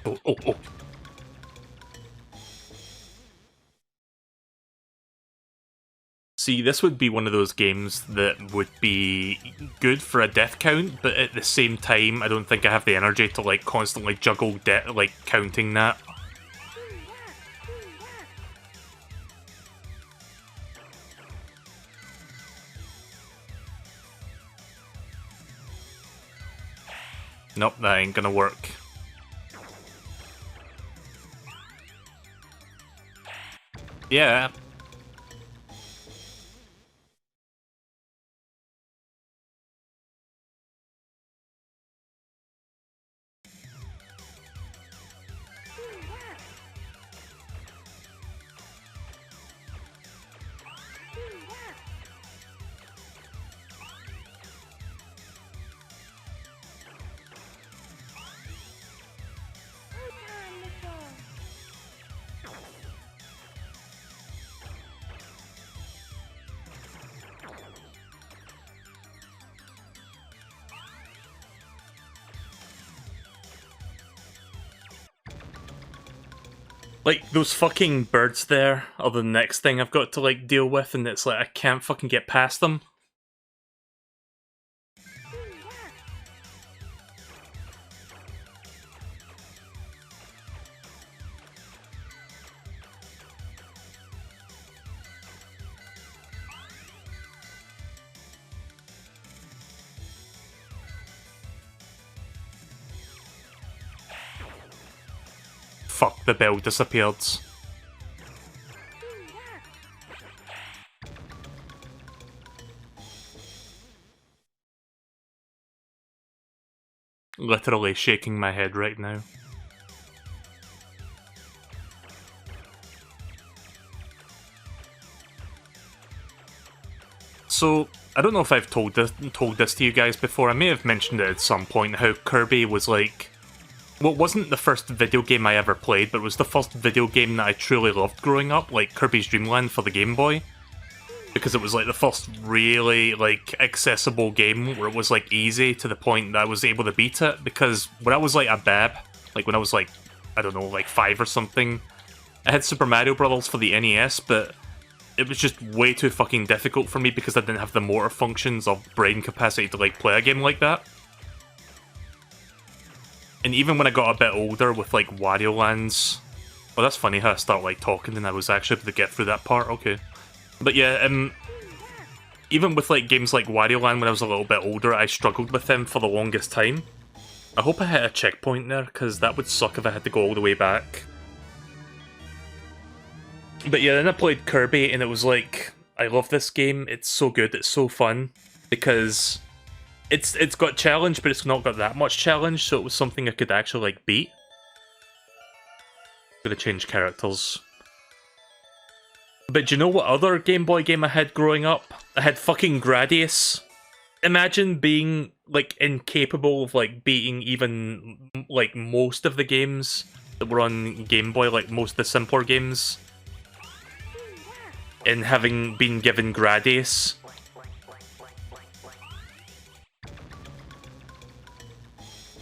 Oh, oh, oh. See, this would be one of those games that would be good for a death count, but at the same time, I don't think I have the energy to, like, constantly juggle like, counting that. Nope, that ain't gonna work. Yeah. Like, those fucking birds there are the next thing I've got to, like, deal with, and it's like, I can't fucking get past them. Fuck, the bell disappeared. Literally shaking my head right now. So, I don't know if I've told this to you guys before. I may have mentioned it at some point, how Kirby was like... Well, it wasn't the first video game I ever played, but it was the first video game that I truly loved growing up, like Kirby's Dream Land for the Game Boy. Because it was like the first really, like, accessible game where it was, like, easy to the point that I was able to beat it. Because when I was, like, a bab, like when I was, like, I don't know, like 5 or something, I had Super Mario Brothers for the NES, but it was just way too fucking difficult for me because I didn't have the motor functions or brain capacity to, like, play a game like that. And even when I got a bit older with, like, Wario Lands... Oh, that's funny how I start, like, talking and I was actually able to get through that part, okay. But yeah, even with, like, games like Wario Land when I was a little bit older, I struggled with them for the longest time. I hope I hit a checkpoint there, because that would suck if I had to go all the way back. But yeah, then I played Kirby, and it was like, I love this game, it's so good, it's so fun, because... It's got challenge, but it's not got that much challenge, so it was something I could actually, like, beat. Gonna change characters. But do you know what other Game Boy game I had growing up? I had fucking Gradius. imagine being like incapable of like beating even like most of the games that were on Game Boy, like most of the simpler games, and having been given Gradius.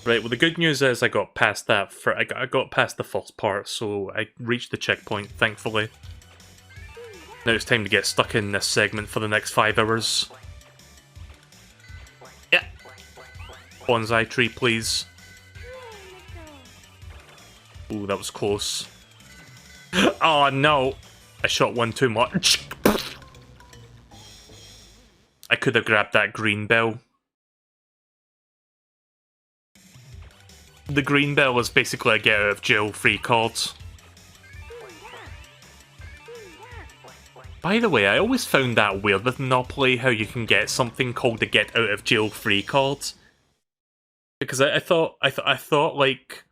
Right, well the good news is I got past that, I got past the first part, so I reached the checkpoint, thankfully. Now it's time to get stuck in this segment for the next 5 hours. Yeah! Bonsai tree, please. Ooh, that was close. Oh no! I shot one too much. I could have grabbed that green bell. The green bell is basically a get out of jail free card. By the way, I always found that weird with Monopoly, how you can get something called the get out of jail free card. Because I thought like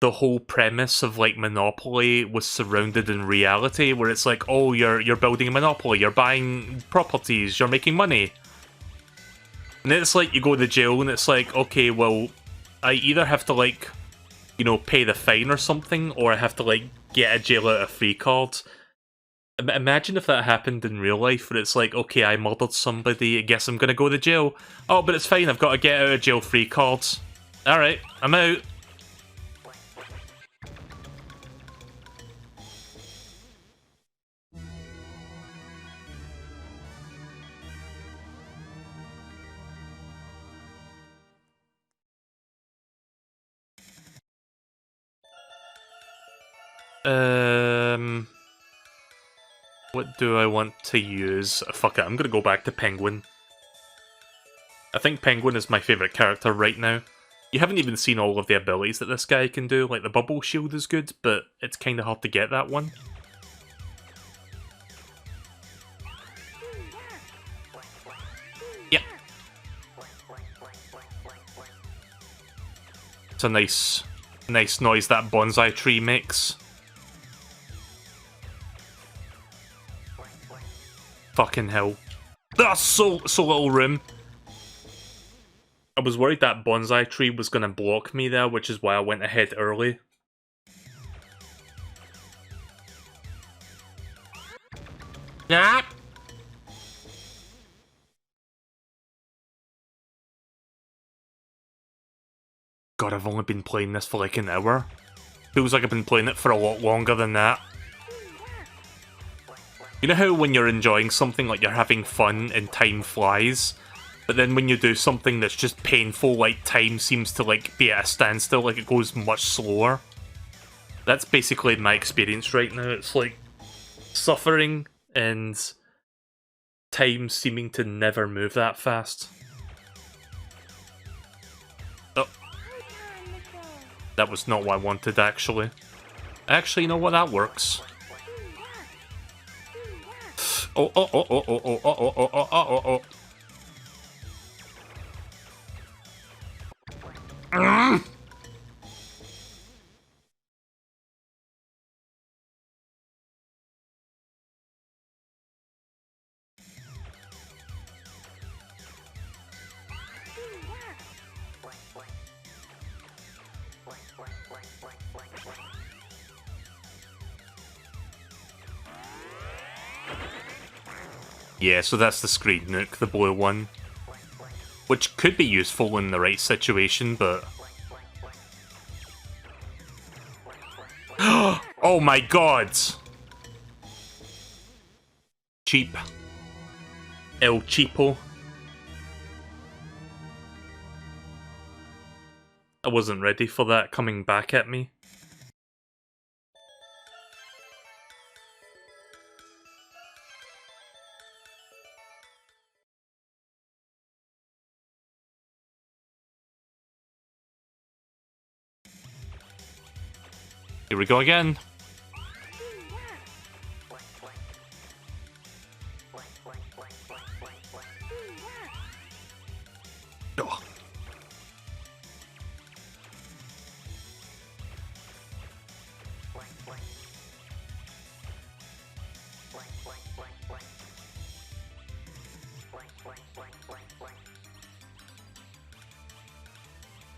the whole premise of like Monopoly was surrounded in reality, where it's like, oh, you're building a Monopoly, you're buying properties, you're making money. And then it's like you go to jail and it's like, okay, well, I either have to like, you know, pay the fine or something, or I have to like get a jail out of free card. Imagine if that happened in real life, where it's like, okay, I murdered somebody, I guess I'm gonna go to jail. Oh, but it's fine, I've got to get out of jail free card. Alright, I'm out. What do I want to use? Fuck it, I'm gonna go back to Penguin. I think Penguin is my favourite character right now. You haven't even seen all of the abilities that this guy can do, like the bubble shield is good, but it's kinda hard to get that one. Yep. It's a nice noise that bonsai tree makes. Fucking hell. That's so little room. I was worried that bonsai tree was gonna block me there, which is why I went ahead early. Yeah. God, I've only been playing this for like an hour. Feels like I've been playing it for a lot longer than that. You know how when you're enjoying something, like you're having fun and time flies, but then when you do something that's just painful, like time seems to like be at a standstill, like it goes much slower? That's basically my experience right now. It's like suffering and time seeming to never move that fast. Oh. That was not what I wanted, actually. Actually, you know what? That works. Oh, oh, oh, oh, oh, oh, oh, oh, oh, oh, oh, oh. Yeah, so that's the screen nuke, the blue one. Which could be useful in the right situation, but... Oh my god! Cheap. El Cheapo. I wasn't ready for that coming back at me. Here we go again. Oh.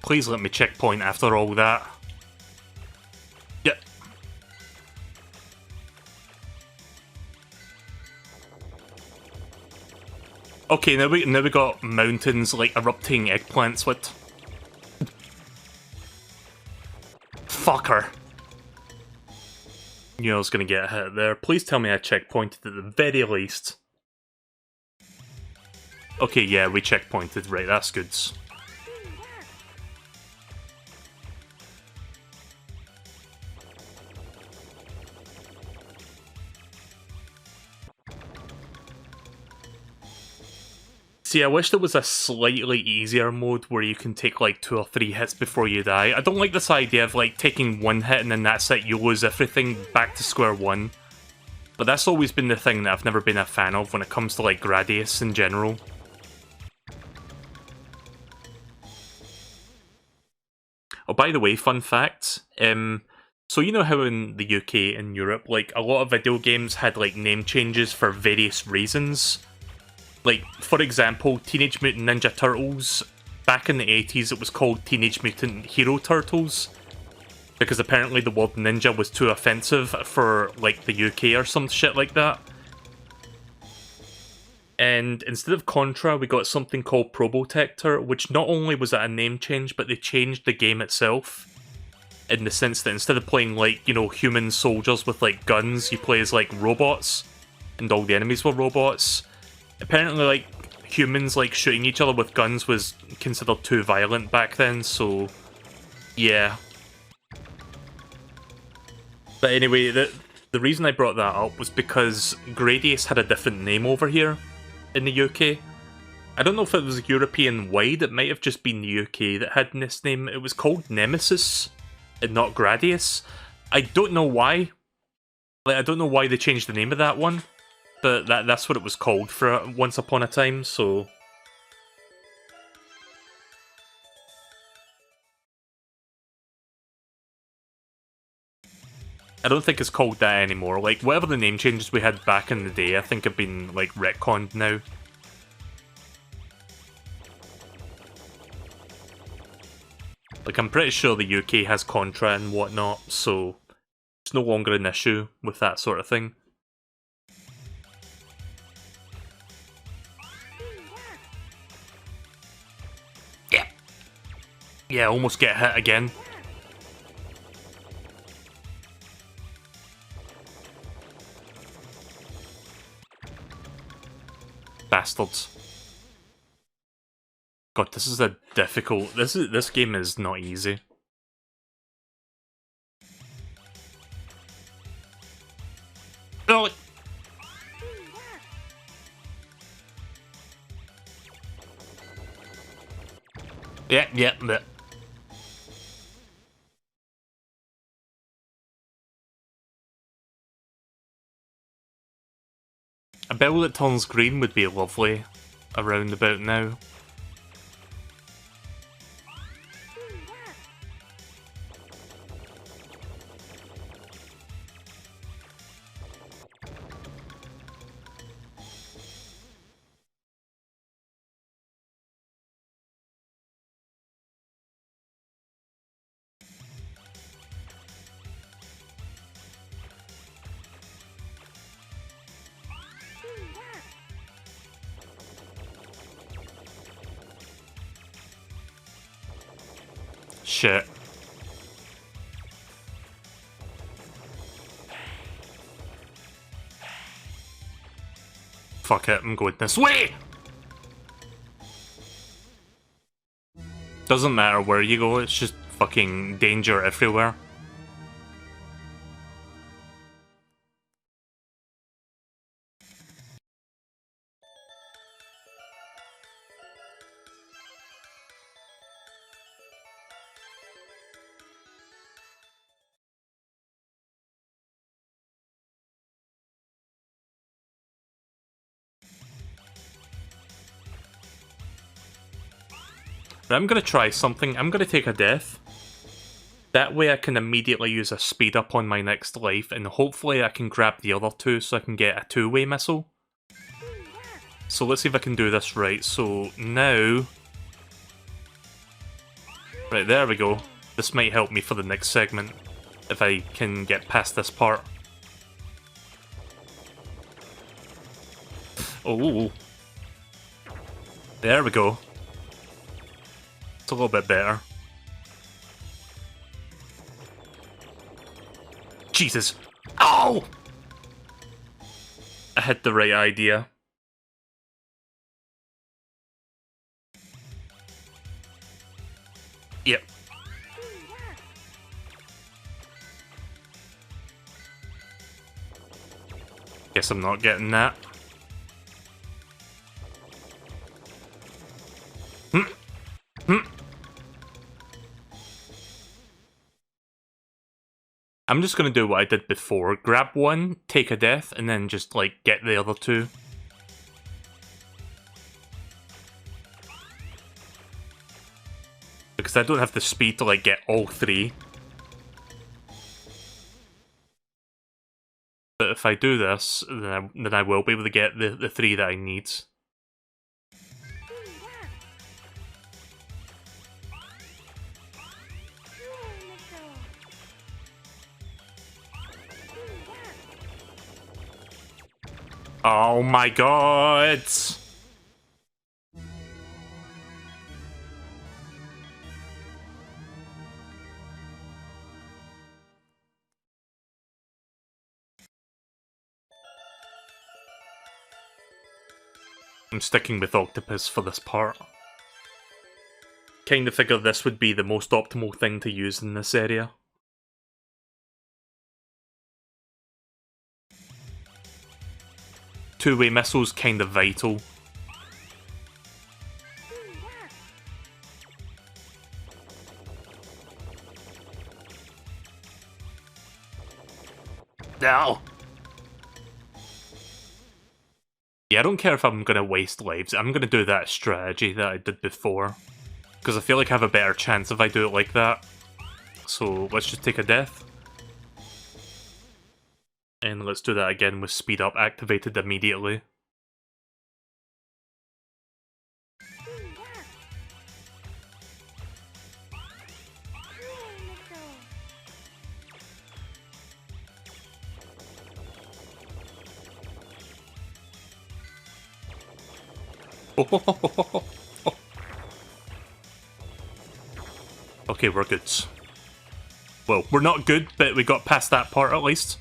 Please let me checkpoint after all that. Yep. Okay, now we got mountains like erupting eggplants. What? Fucker. Knew I was gonna get a hit there. Please tell me I checkpointed at the very least. Okay, yeah, we checkpointed. Right, that's good. See, I wish there was a slightly easier mode where you can take like 2 or 3 hits before you die. I don't like this idea of like taking 1 hit and then that's it, you lose everything, back to square one. But that's always been the thing that I've never been a fan of when it comes to like Gradius in general. Oh, by the way, fun fact, so you know how in the UK and Europe, like a lot of video games had like name changes for various reasons? Like, for example, Teenage Mutant Ninja Turtles, back in the 80s it was called Teenage Mutant Hero Turtles, because apparently the word ninja was too offensive for, like, the UK or some shit like that. And instead of Contra, we got something called Probotector, which not only was that a name change, but they changed the game itself. In the sense that instead of playing, like, you know, human soldiers with, like, guns, you play as, like, robots, and all the enemies were robots. Apparently, like, humans, like, shooting each other with guns was considered too violent back then, so... yeah. But anyway, the reason I brought that up was because Gradius had a different name over here in the UK. I don't know if it was European-wide, it might have just been the UK that had this name. It was called Nemesis, and not Gradius. I don't know why. Like, I don't know why they changed the name of that one. But that's what it was called for once upon a time, so... I don't think it's called that anymore. Like, whatever the name changes we had back in the day, I think have been, like, retconned now. Like, I'm pretty sure the UK has Contra and whatnot, so... it's no longer an issue with that sort of thing. Yeah, almost get hit again. Bastards. God, this is a difficult... This game is not easy. Oh! Yeah, but... a bell that turns green would be lovely around about now. Shit. Fuck it, I'm going this way! Doesn't matter where you go, it's just fucking danger everywhere. But I'm gonna try something. I'm gonna take a death. That way I can immediately use a speed up on my next life, and hopefully I can grab the other two so I can get a two-way missile. So let's see if I can do this right. So now... Right, there we go. This might help me for the next segment, if I can get past this part. Oh. There we go. It's a little bit better. Jesus. Oh! I had the right idea. Yep. Guess I'm not getting that. I'm just gonna do what I did before. Grab one, take a death, and then just, like, get the other two. Because I don't have the speed to, like, get all three. But if I do this, then I will be able to get the three that I need. Oh my god! I'm sticking with Octopus for this part. Kinda figured this would be the most optimal thing to use in this area. Two-way missiles kinda vital. No! Yeah, I don't care if I'm gonna waste lives, I'm gonna do that strategy that I did before. Because I feel like I have a better chance if I do it like that. So let's just take a death. And let's do that again with speed up activated immediately. Okay, we're good. Well, we're not good, but we got past that part at least.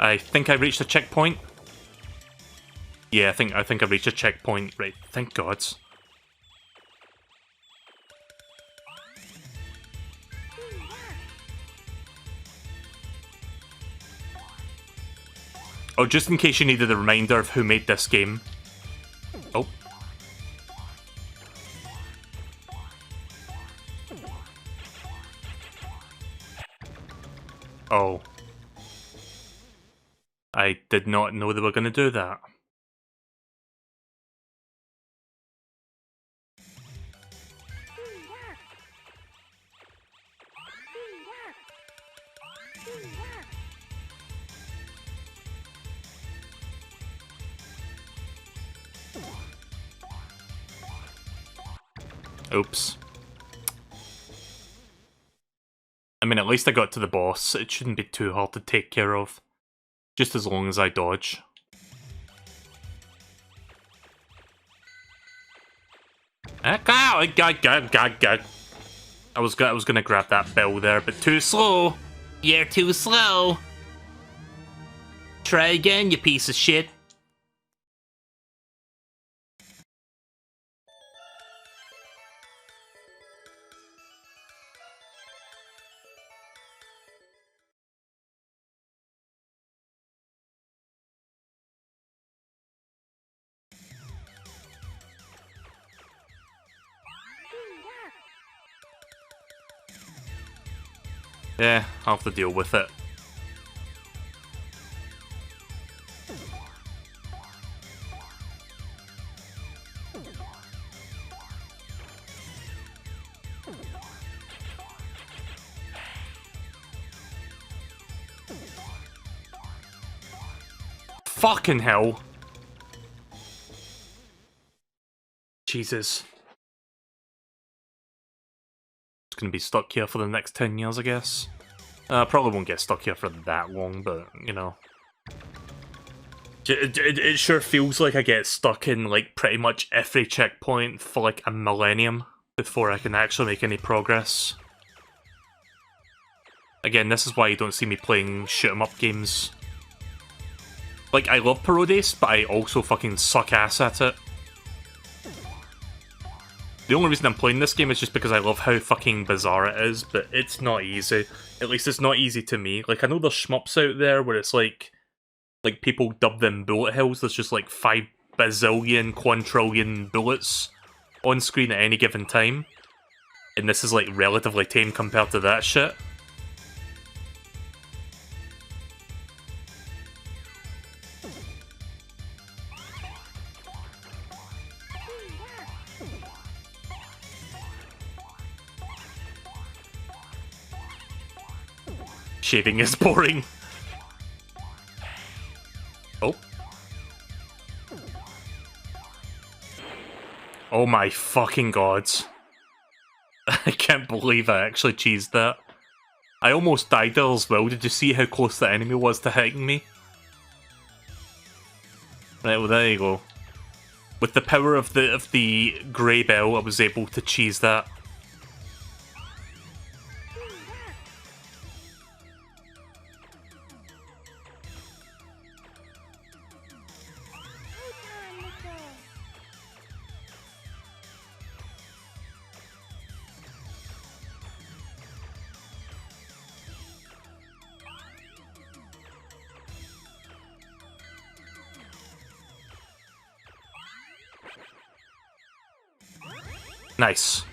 I think I reached a checkpoint. Yeah, I think I reached a checkpoint. Right, thank God. Oh, just in case you needed a reminder of who made this game. Oh. Oh. I did not know they were going to do that. Oops. I mean, at least I got to the boss. It shouldn't be too hard to take care of. Just as long as I dodge. I was gonna grab that bell there, but too slow. You're too slow. Try again, you piece of shit. Yeah, I'll have to deal with it. fucking hell. Jesus. Just gonna be stuck here for the next 10 years, I guess. Probably won't get stuck here for that long, but, you know. It sure feels like I get stuck in, like, pretty much every checkpoint for, like, a millennium before I can actually make any progress. Again, this is why you don't see me playing shoot-'em-up games. Like, I love Parodius, but I also fucking suck ass at it. The only reason I'm playing this game is just because I love how fucking bizarre it is, but it's not easy. At least it's not easy to me. Like, I know there's shmups out there where it's like people dub them bullet hells. There's just like 5 bazillion, quadrillion bullets on screen at any given time. And this is like relatively tame compared to that shit. Shaving is boring. Oh. Oh my fucking god. I can't believe I actually cheesed that. I almost died there as well. Did you see how close the enemy was to hitting me? Right, well there you go. With the power of the grey bell, I was able to cheese that. Nice.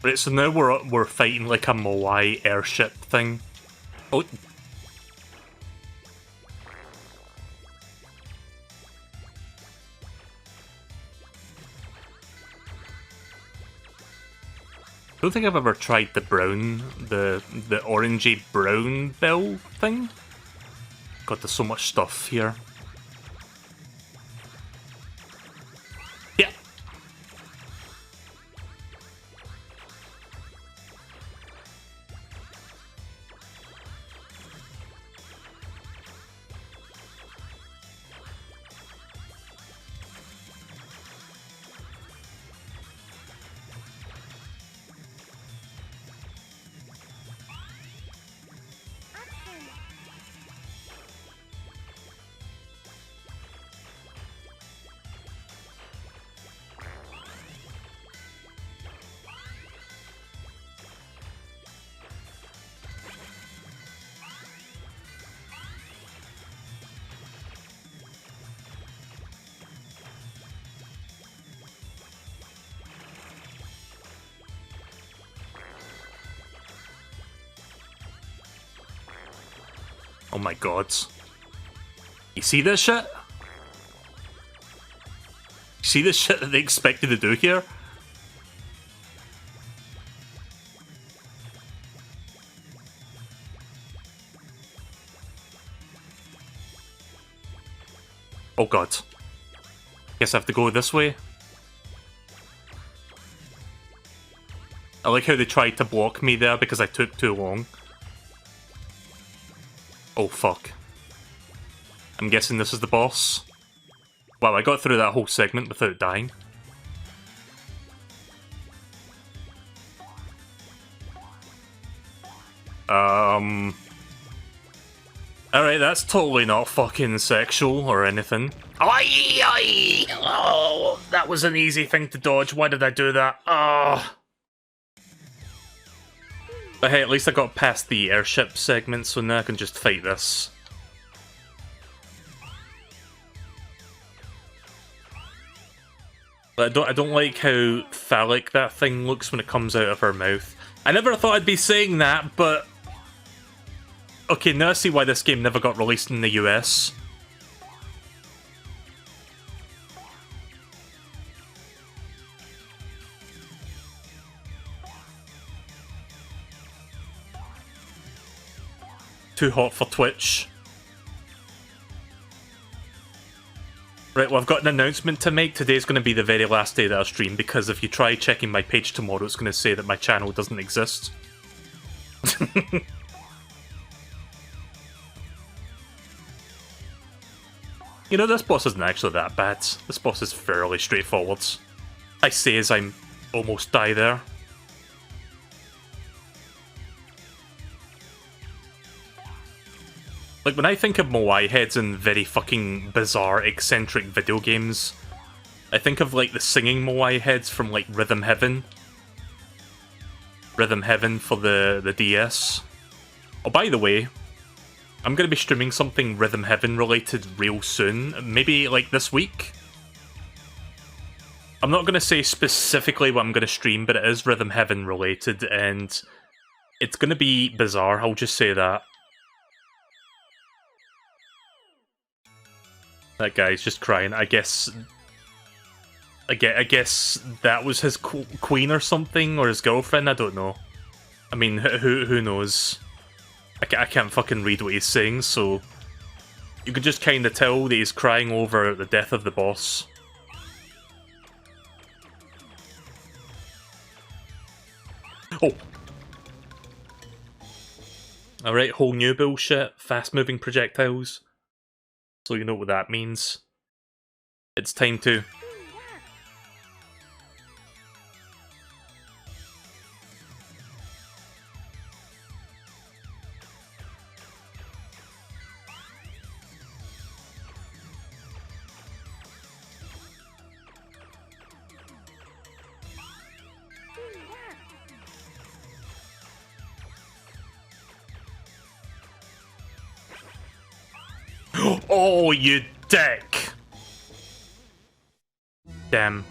Right, so now we're fighting like a Moai airship thing. Oh. I don't think I've ever tried the orangey brown bell thing. God, there's so much stuff here. Yeah. Oh my god. You see this shit? You see this shit that they expected to do here? Oh god. Guess I have to go this way. I like how they tried to block me there because I took too long. Oh fuck. I'm guessing this is the boss. Wow, I got through that whole segment without dying. Alright, that's totally not fucking sexual or anything. Oh, that was an easy thing to dodge. Why did I do that? Oh. But hey, at least I got past the airship segment, so now I can just fight this. But I don't like how phallic that thing looks when it comes out of her mouth. I never thought I'd be saying that, but... Okay, now I see why this game never got released in the US. Too hot for Twitch. Right, well, I've got an announcement to make. Today's going to be the very last day that I stream, because if you try checking my page tomorrow, it's going to say that my channel doesn't exist. You know, this boss isn't actually that bad. This boss is fairly straightforward. I say as I'm almost die there. Like, when I think of Moai heads in very fucking bizarre, eccentric video games, I think of, like, the singing Moai heads from, like, Rhythm Heaven. Rhythm Heaven for the DS. Oh, by the way, I'm going to be streaming something Rhythm Heaven related real soon. Maybe, like, this week? I'm not going to say specifically what I'm going to stream, but it is Rhythm Heaven related, and it's going to be bizarre, I'll just say that. That guy's just crying. I guess that was his queen or something, or his girlfriend. I don't know. I mean, who knows? I can't fucking read what he's saying, so you could just kind of tell that he's crying over the death of the boss. Oh. Alright, whole new bullshit. Fast-moving projectiles. So you know what that means. It's time to... Oh, you dick! Damn.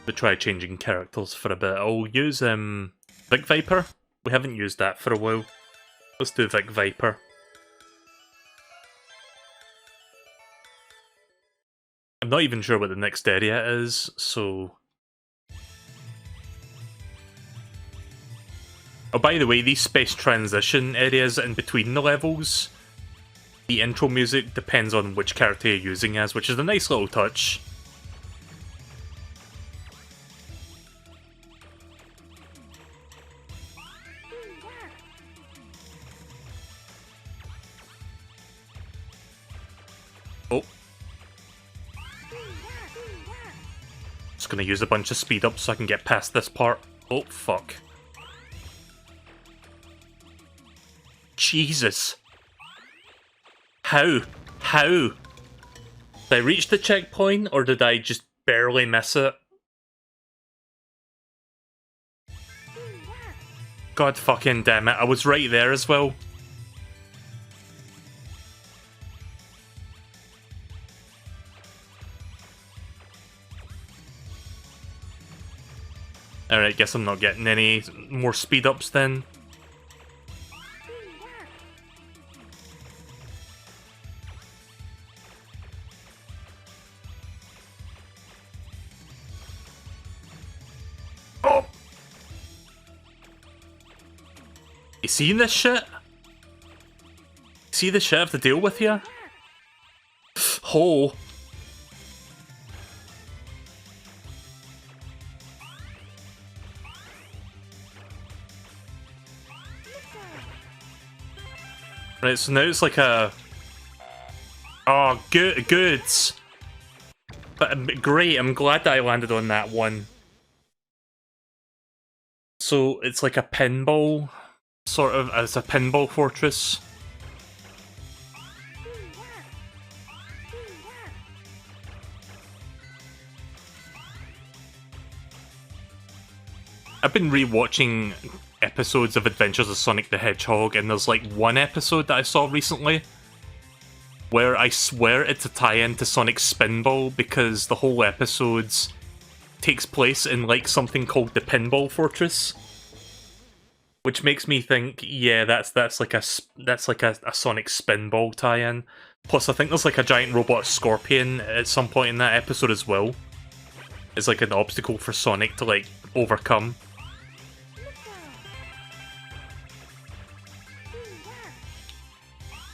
We'll try changing characters for a bit. I'll use Vic Viper. We haven't used that for a while. Let's do Vic Viper. I'm not even sure what the next area is, so... Oh, by the way, these space transition areas in between the levels, the intro music depends on which character you're using as, which is a nice little touch. Oh. Just gonna use a bunch of speed up so I can get past this part. Oh, fuck. Jesus. How? How? Did I reach the checkpoint, or did I just barely miss it? God fucking damn it, I was right there as well. Alright, guess I'm not getting any more speed ups then. You seeing this shit? See the shit I have to deal with here? Oh. Right, so now it's like a... Oh, goods. But great, I'm glad that I landed on that one. So it's like a pinball... Sort of as a pinball fortress. I've been rewatching episodes of Adventures of Sonic the Hedgehog, and there's like one episode that I saw recently where I swear it's a tie-in to Sonic's Spinball, because the whole episode's takes place in like something called the Pinball Fortress, which makes me think, yeah, that's like a Sonic Spinball tie-in. Plus, I think there's like a giant robot scorpion at some point in that episode as well. It's like an obstacle for Sonic to like overcome.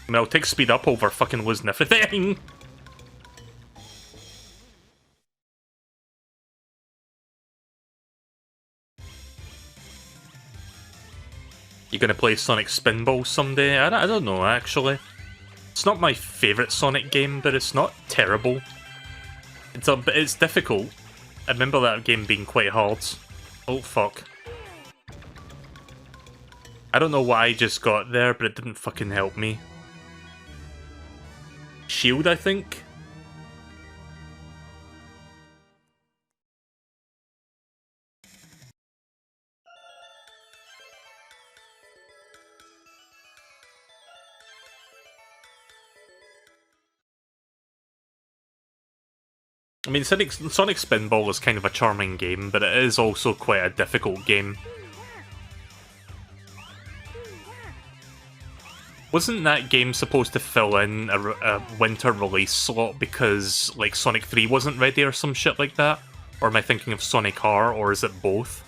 I mean, I'll take speed up over fucking losing everything. You gonna play Sonic Spinball someday? I don't know, actually. It's not my favourite Sonic game, but it's not terrible. It's difficult. I remember that game being quite hard. Oh, fuck. I don't know why I just got there, but it didn't fucking help me. Shield, I think? I mean, Sonic Spinball is kind of a charming game, but it is also quite a difficult game. Wasn't that game supposed to fill in a winter release slot because, like, Sonic 3 wasn't ready or some shit like that? Or am I thinking of Sonic R, or is it both?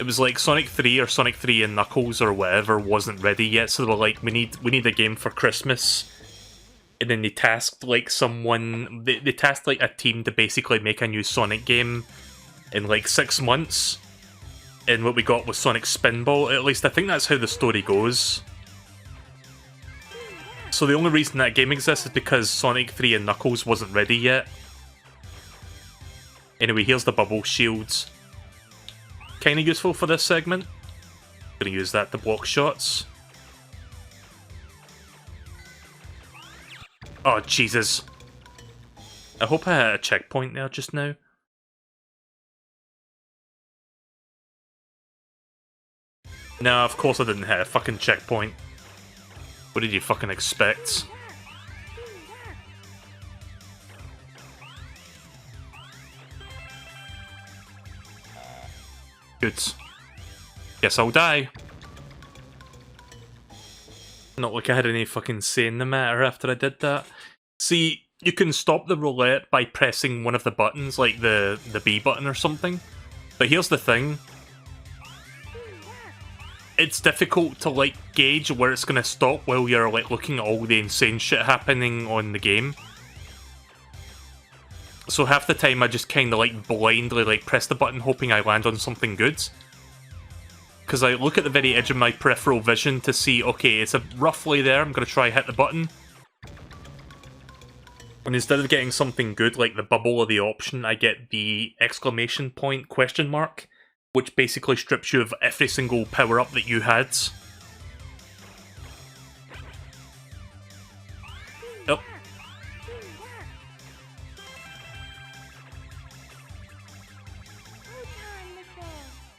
It was like Sonic 3 or Sonic 3 and Knuckles or whatever wasn't ready yet, so they were like, we need a game for Christmas. And then they tasked like they tasked like a team to basically make a new Sonic game in like 6 months. And what we got was Sonic Spinball. At least I think that's how the story goes. So the only reason that game exists is because Sonic 3 and Knuckles wasn't ready yet. Anyway, here's the bubble shields. Kinda useful for this segment. Gonna use that to block shots. Oh, Jesus. I hope I had a checkpoint there just now. No, of course I didn't hit a fucking checkpoint. What did you fucking expect? Good. Guess I'll die. Not like I had any fucking say in the matter after I did that. See, you can stop the roulette by pressing one of the buttons, like the B button or something. But here's the thing. It's difficult to, like, gauge where it's gonna stop while you're, like, looking at all the insane shit happening on the game. So half the time I just kinda, like, blindly, like, press the button hoping I land on something good. Because I look at the very edge of my peripheral vision to see, okay, it's roughly there, I'm going to try hit the button. And instead of getting something good like the bubble or the option, I get the exclamation point question mark, which basically strips you of every single power-up that you had. Oh.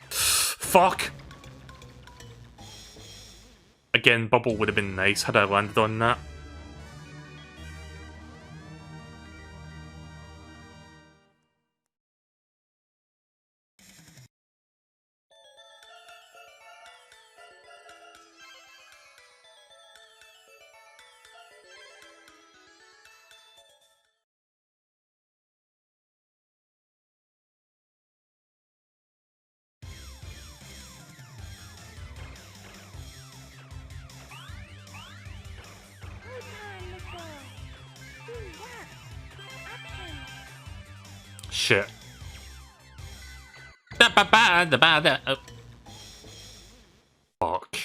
Fuck! Again, bubble would have been nice had I landed on that. Shit. Oh. Fuck.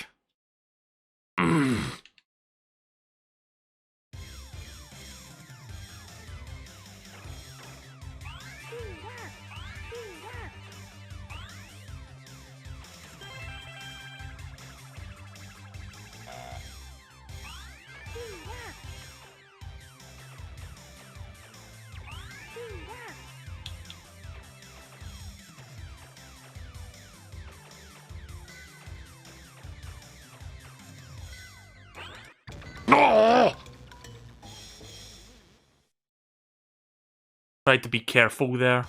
Tried to be careful there.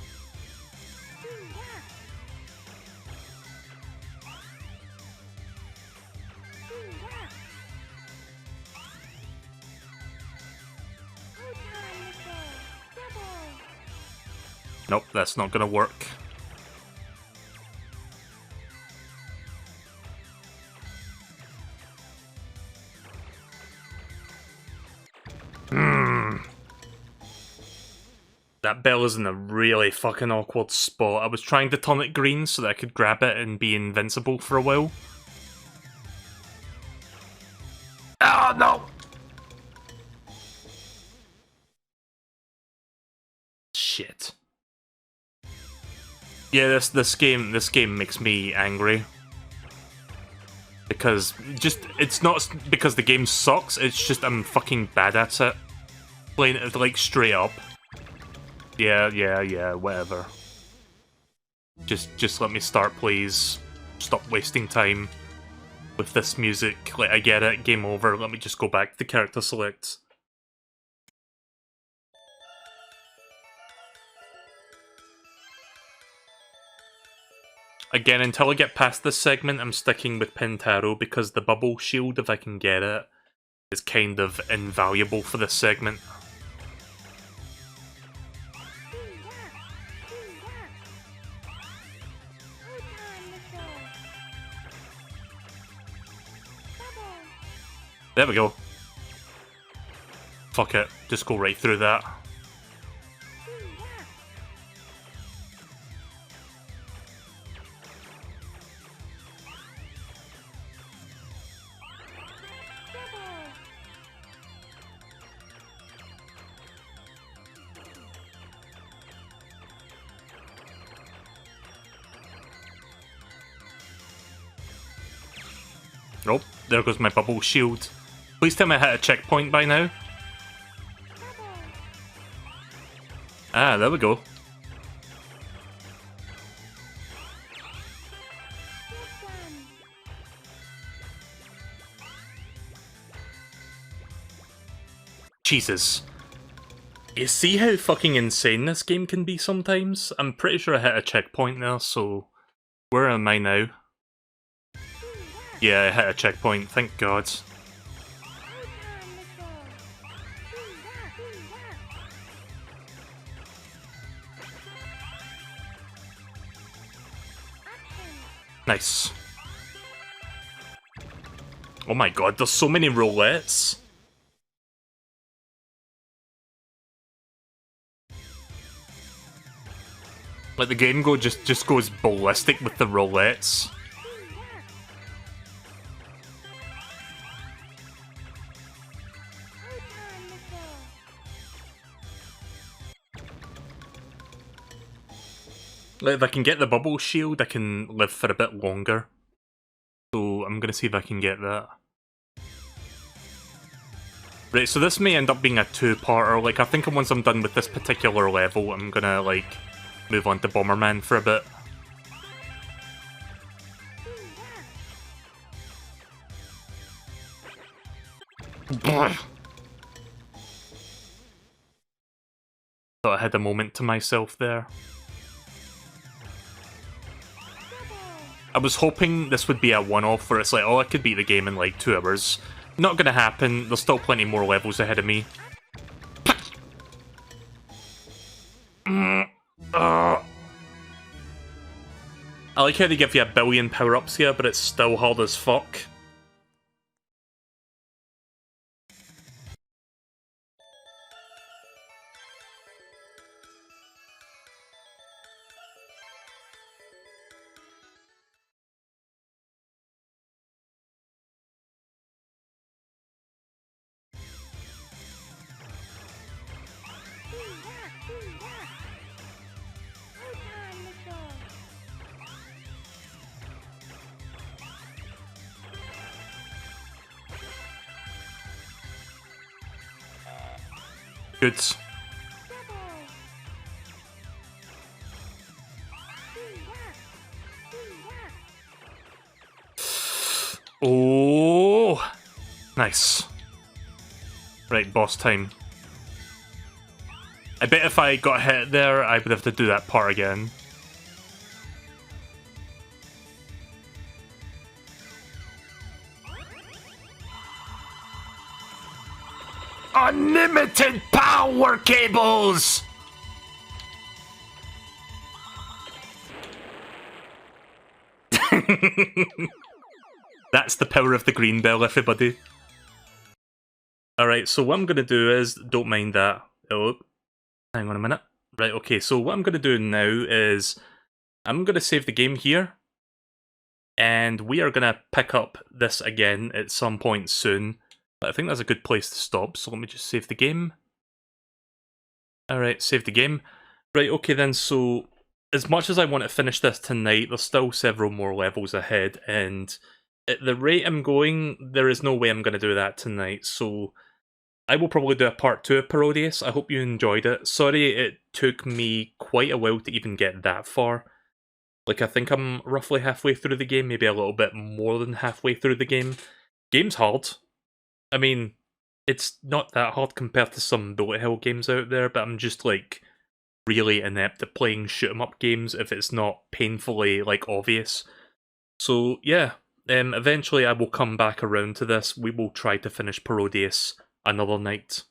Nope, that's not gonna work. That bell is in a really fucking awkward spot. I was trying to turn it green so that I could grab it and be invincible for a while. Oh no! Shit. Yeah, this game makes me angry. Because it's not because the game sucks, it's just I'm fucking bad at it. Playing it like straight up. Yeah, whatever. Just let me start, please. Stop wasting time with this music. Like, I get it, game over, let me just go back to character select. Again, until I get past this segment, I'm sticking with Pintaro because the bubble shield, if I can get it, is kind of invaluable for this segment. There we go. Fuck it, just go right through that. Nope, there goes my bubble shield. Please tell me I hit a checkpoint by now. Ah, there we go. Jesus. You see how fucking insane this game can be sometimes? I'm pretty sure I hit a checkpoint there, so... Where am I now? Yeah, I hit a checkpoint, thank God. Nice. Oh my God, there's so many roulettes. Like, the game just goes ballistic with the roulettes. Like, if I can get the bubble shield, I can live for a bit longer. So I'm gonna see if I can get that. Right, so this may end up being a two-parter. Like, I think once I'm done with this particular level, I'm gonna, like, move on to Bomberman for a bit. Thought I had a moment to myself there. I was hoping this would be a one-off where it's like, oh, I could beat the game in like 2 hours. Not gonna happen, there's still plenty more levels ahead of me. I like how they give you a billion power-ups here, but it's still hard as fuck. Good. Oh, nice. Right, boss time. I bet if I got hit there, I would have to do that part again. Unlimited power cables! That's the power of the green bell, everybody. Alright, so what I'm going to do is... Don't mind that. Oh, hang on a minute. Right, okay, so what I'm going to do now is... I'm going to save the game here. And we are going to pick up this again at some point soon. But I think that's a good place to stop, so let me just save the game. Alright, save the game. Right, okay then, so... As much as I want to finish this tonight, there's still several more levels ahead, and... At the rate I'm going, there is no way I'm going to do that tonight, so... I will probably do a part 2 of Parodius. I hope you enjoyed it. Sorry it took me quite a while to even get that far. Like, I think I'm roughly halfway through the game, maybe a little bit more than halfway through the game. Game's hard. I mean, it's not that hard compared to some bullet hell games out there, but I'm just, like, really inept at playing shoot-'em-up games if it's not painfully, like, obvious. So, yeah. Eventually I will come back around to this. We will try to finish Parodius another night.